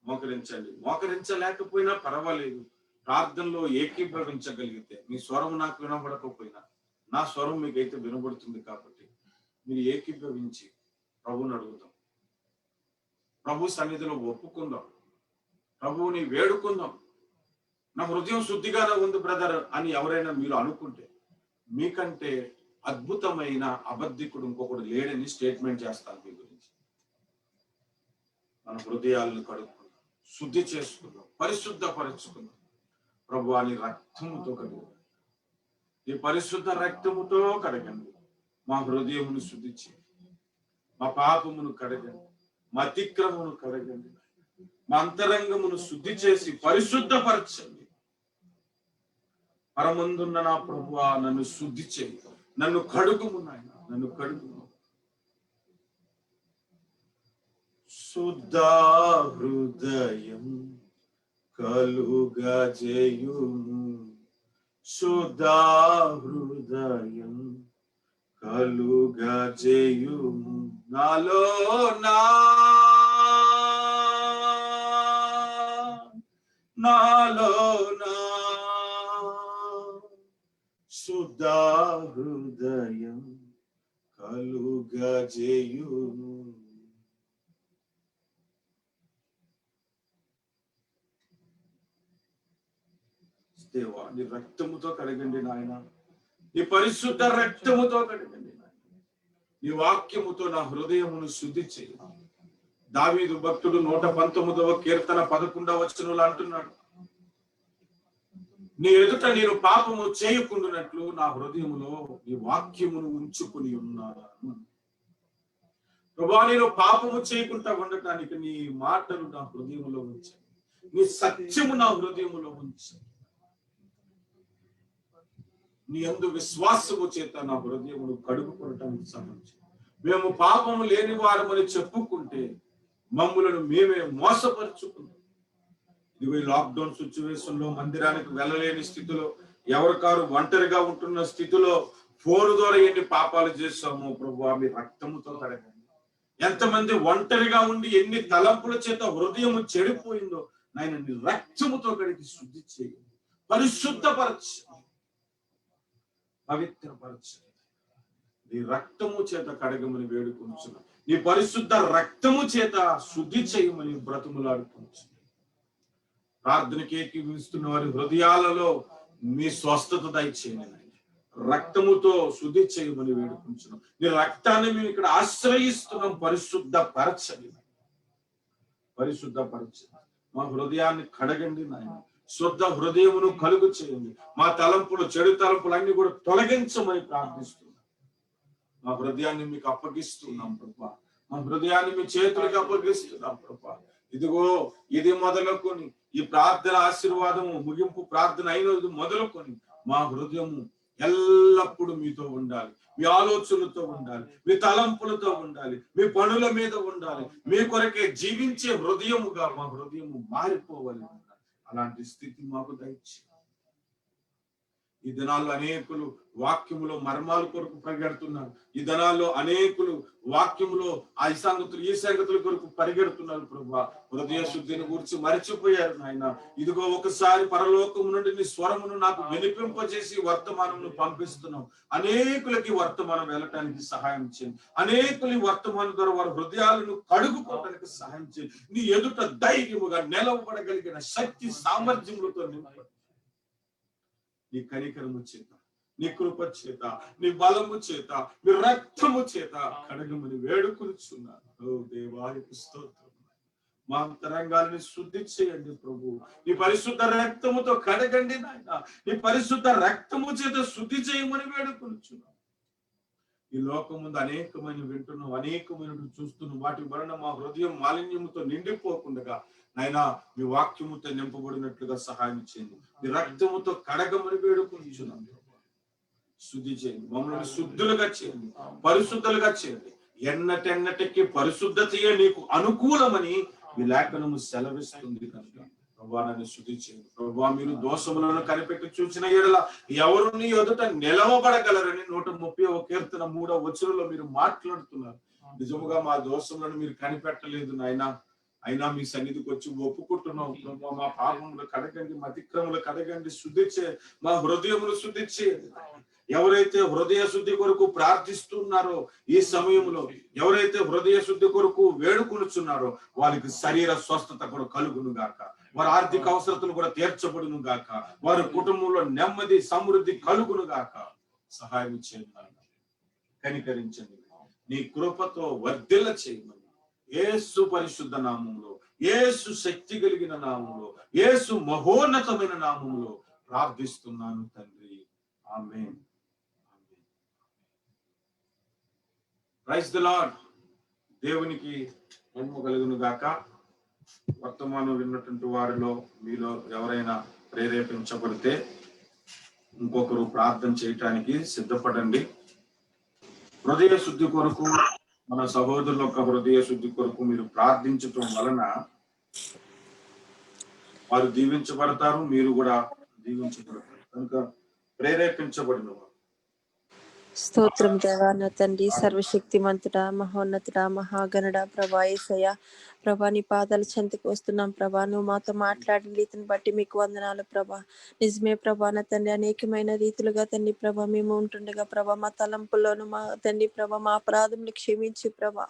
మోకరించండి. మోకరించలేకపోయినా పర్వాలేదు, ప్రార్థనలో ఏకీభవించగలిగితే మీ స్వరం నాకు వినబడకపోయినా నా స్వరం మీకైతే వినబడుతుంది కాబట్టి మీరు ఏకీభవించి ప్రభువుని అడుగుతాం, ప్రభు సన్నిధిలో ఒప్పుకుందాం, ప్రభువుని వేడుకుందాం. నా హృదయం శుద్ధిగానే ఉంది బ్రదర్ అని ఎవరైనా మీరు అనుకుంటే మీకంటే అద్భుతమైన అబద్ధికుడు ఇంకొకడు లేడని స్టేట్మెంట్ చేస్తాను మీ గురించి. మన హృదయాలను కడుక్కుందాం, శుద్ధి చేసుకుందాం, పరిశుద్ధపరచుకుందాం. ప్రభువా నీ రక్తముతో కడుగు, నీ పరిశుద్ధ రక్తముతో కడగండి. మా హృదయమును శుద్ధి చేయండి, మా పాపమును కడగండి, మా అతిక్రమమును కడగండి, మా అంతరంగమును శుద్ధి చేసి పరిశుద్ధపరచండి. పరమందున్న నా ప్రభువా నన్ను శుద్ధి చేయి, నన్ను కడుగుము నాయన, నన్ను కడుగుము. శుద్ధ హృదయం కలుగజేయుము, శుద్ధ హృదయం కలుగజేయుము. నాలో శుద్ధ హృదయం కలుగజేయుము. దేవా నీ రక్తముతో కడగండి నాయన, నీ పరిశుద్ధ రక్తముతో కడగండి నాయన. నీ వాక్యముతో నా హృదయమును శుద్ధి చేయి. దావీదు భక్తుడు 119వ కీర్తన 11వ వచనంలో అంటున్నాడు, నీ ఎదుట నేను పాపము చేయకుండానట్లు నా హృదయములో నీ వాక్యమును ఉంచుకుని ఉన్నాను. ప్రభువా నేను పాపము చేయకుండా ఉండటానికి నీ మాటలు నా హృదయములో ఉంచాను, నీ సత్యము నా హృదయములో ఉంచాను. నీ యందు విశ్వాసము చేత నా హృదయమును కడుగుకొనటానికి సహాయం చేయి. మేము పాపము లేని వారమని చెప్పుకుంటే మమ్ములను మేమే మోసపరుచుకున్నాం. ఇదిగో లాక్డౌన్ సిచ్యువేషన్ లో మందిరానికి వెళ్ళలేని స్థితిలో, ఎవరికారు ఒంటరిగా ఉంటున్న స్థితిలో ఫోన్ ద్వారా ఎన్ని పాపాలు చేస్తామో ప్రభువా మీ రక్తముతో కడగండి. ఎంతమంది ఒంటరిగా ఉండి ఎన్ని తలంపుల చేత హృదయము చెడిపోయిందో నాయన నీ రక్తముతో కడిగి శుద్ధి చేయండి, పరిశుద్ధపరచ, పవిత్రపరచండి. నీ రక్తము చేత కడగమని వేడుకొంచున్నాం, నీ పరిశుద్ధ రక్తము చేత శుద్ధి చేయమని బ్రతుములాడుకొంచున్నాం. ప్రార్థనకి ఏకీభవిస్తున్న వారి హృదయాలలో మీ స్వస్థత దయచేయండి, రక్తముతో శుద్ధి చేయమని వేడుకుంటున్నాం. నీ రక్తాన్ని మేము ఇక్కడ ఆశ్రయిస్తున్నాం, పరిశుద్ధపరచండి, పరిశుద్ధపరచండి. మా హృదయాన్ని కడగండి నాయన, శుద్ధ హృదయమును కలుగు చేయండి. మా తలంపులు, చెడు తలంపులు అన్ని కూడా తొలగించమని ప్రార్థిస్తున్నాం. మా హృదయాన్ని మీకు అప్పగిస్తున్నాం ప్రభా, మా హృదయాన్ని మీ చేతులకు అప్పగిస్తున్నాం ప్రభా. ఇదిగో ఇది మొదలుకొని ఈ ప్రార్థన ఆశీర్వాదము ముగింపు ప్రార్థన అయినది మొదలుకొని మా హృదయము ఎల్లప్పుడూ మీతో ఉండాలి, మీ ఆలోచనలతో ఉండాలి, మీ తలంపులతో ఉండాలి, మీ పనుల మీద ఉండాలి. మీ కొరకే జీవించే హృదయముగా మా హృదయము మారిపోవాలి. అలాంటి స్థితి మాకు దయచేయండి. ఈ దినాల్లో అనేకులు వాక్యములో మర్మాల కొరకు పరిగెడుతున్నారు. ఈ దినాల్లో అనేకులు వాక్యములో ఆ ఈ సంగతుల కొరకు పరిగెడుతున్నారు ప్రభా. హృదయ శుద్ధిని గురించి మరిచిపోయారు నాయన. ఇదిగో ఒకసారి పరలోకము నుండి నీ స్వరమును నాకు వినిపింపజేసి వర్తమానమును పంపిస్తున్నాం. అనేకులకి వర్తమానం వెళ్ళటానికి సహాయం చేయండి. అనేకులు వర్తమానం ద్వారా వారి హృదయాలను కడుగుకోవడానికి సహాయం చేయండి. నీ ఎదుట ధైర్యముగా నిలవబడగలిగిన శక్తి సామర్థ్యములతో నింపండి. నీ కనికరము చేత, నీ కృప చేత, నీ బలము చేత, నీ రక్తము చేత కడగమని వేడుకొనుచున్నాను. ఓ దేవానికి స్తోత్రం. మా అంతరంగాలని శుద్ధి చేయండి ప్రభు. నీ పరిశుద్ధ రక్తముతో కడగండి నాయన. నీ పరిశుద్ధ రక్తము చేత శుద్ధి చేయమని వేడుకొనుచున్నాం. ఈ లోకం ముందు అనేకమైన వింటున్నాం, అనేకమైన చూస్తున్నాం. వాటి వలన మా హృదయం మాలిన్యముతో నిండిపోకుండా నాయన మీ వాక్యముతో నింపబడినట్లుగా సహాయం చేయండి. మీ రక్తముతో కడగమని వేడుకొనుచున్నాం. శుద్ధి చేయండి, మమ్మల్ని శుద్ధులుగా చేయండి, పరిశుద్ధులుగా చేయండి. ఎన్నటెన్నటికి పరిశుద్ధతయే నీకు అనుకూలమని ఈ లేఖనము సెలవిస్తుంది కనుక ప్రభువా నన్ను శుద్ధి చేయండి. ప్రభువా మీరు దోషములను కనిపెట్టి చూసిన ఎడల ఎవరు నీ ఎదుట నిలవబడగలరని 130వ కీర్తన 3వ వచనంలో మీరు మాట్లాడుతున్నారు. నిజముగా మా దోషములను మీరు కనిపెట్టలేదు నాయన. అయినా మీ సన్నిధికి వచ్చి ఒప్పుకుంటున్నాం ప్రభువా. మా పాపములు కడగండి, మా అతిక్రమములు కడగండి, శుద్ధి చేయండి, మా హృదయములు శుద్ధి చేయండి. ఎవరైతే హృదయ శుద్ధి కొరకు ప్రార్థిస్తున్నారో ఈ సమయంలో, ఎవరైతే హృదయ శుద్ధి కొరకు వేడుకొనుచున్నారో వారికి శరీర స్వస్థత కూడా కలుగును గాక. వారి ఆర్థిక అవసరతలు కూడా తీర్చబడును గాక. వారి కుటుంబంలో నెమ్మది సమృద్ధి కలుగును గాక. సహాయం చేయండి, కనికరించండి, నీ కృపతో వర్ధిల్ల చేయమని యేసు పరిశుద్ధ నామములో, యేసు శక్తి కలిగిన నామములో, యేసు మహోన్నతమైన నామములో ప్రార్థిస్తున్నాను తండ్రి. ఆమేన్. Praise the Lord. దేవునికి మహిమ కలుగును గాక. వర్తమానం విన్నటువంటి వారిలో మీలో ఎవరైనా ప్రేరేపించబడితే ఇంకొకరు ప్రార్థన చేయటానికి సిద్ధపడండి. హృదయ శుద్ధి కొరకు, మన సహోదరుల యొక్క హృదయ శుద్ధి కొరకు మీరు ప్రార్థించటం వలన వారు దీవించబడతారు, మీరు కూడా దీవించబడతారు. కనుక ప్రేరేపించబడిన వారు. స్తోత్రం దేవా నా తండ్రి, సర్వశక్తిమంతుడా, మహోన్నతుడా, మహాగణుడా, ప్రభా యేసయ్య, ప్రభా నీ పాదాల చెంతకు వస్తున్నాం ప్రభా. నువ్వు మాతో మాట్లాడిన రీతిని బట్టి మీకు వందనాలు ప్రభా. నిజమే ప్రభా నా తండ్రి, అనేకమైన రీతులుగా తండ్రి ప్రభా మేము ఉంటుండగా ప్రభా మా తలంపుల్లోను మా తండ్రి ప్రభా మా అపరాధములు క్షమించి ప్రభా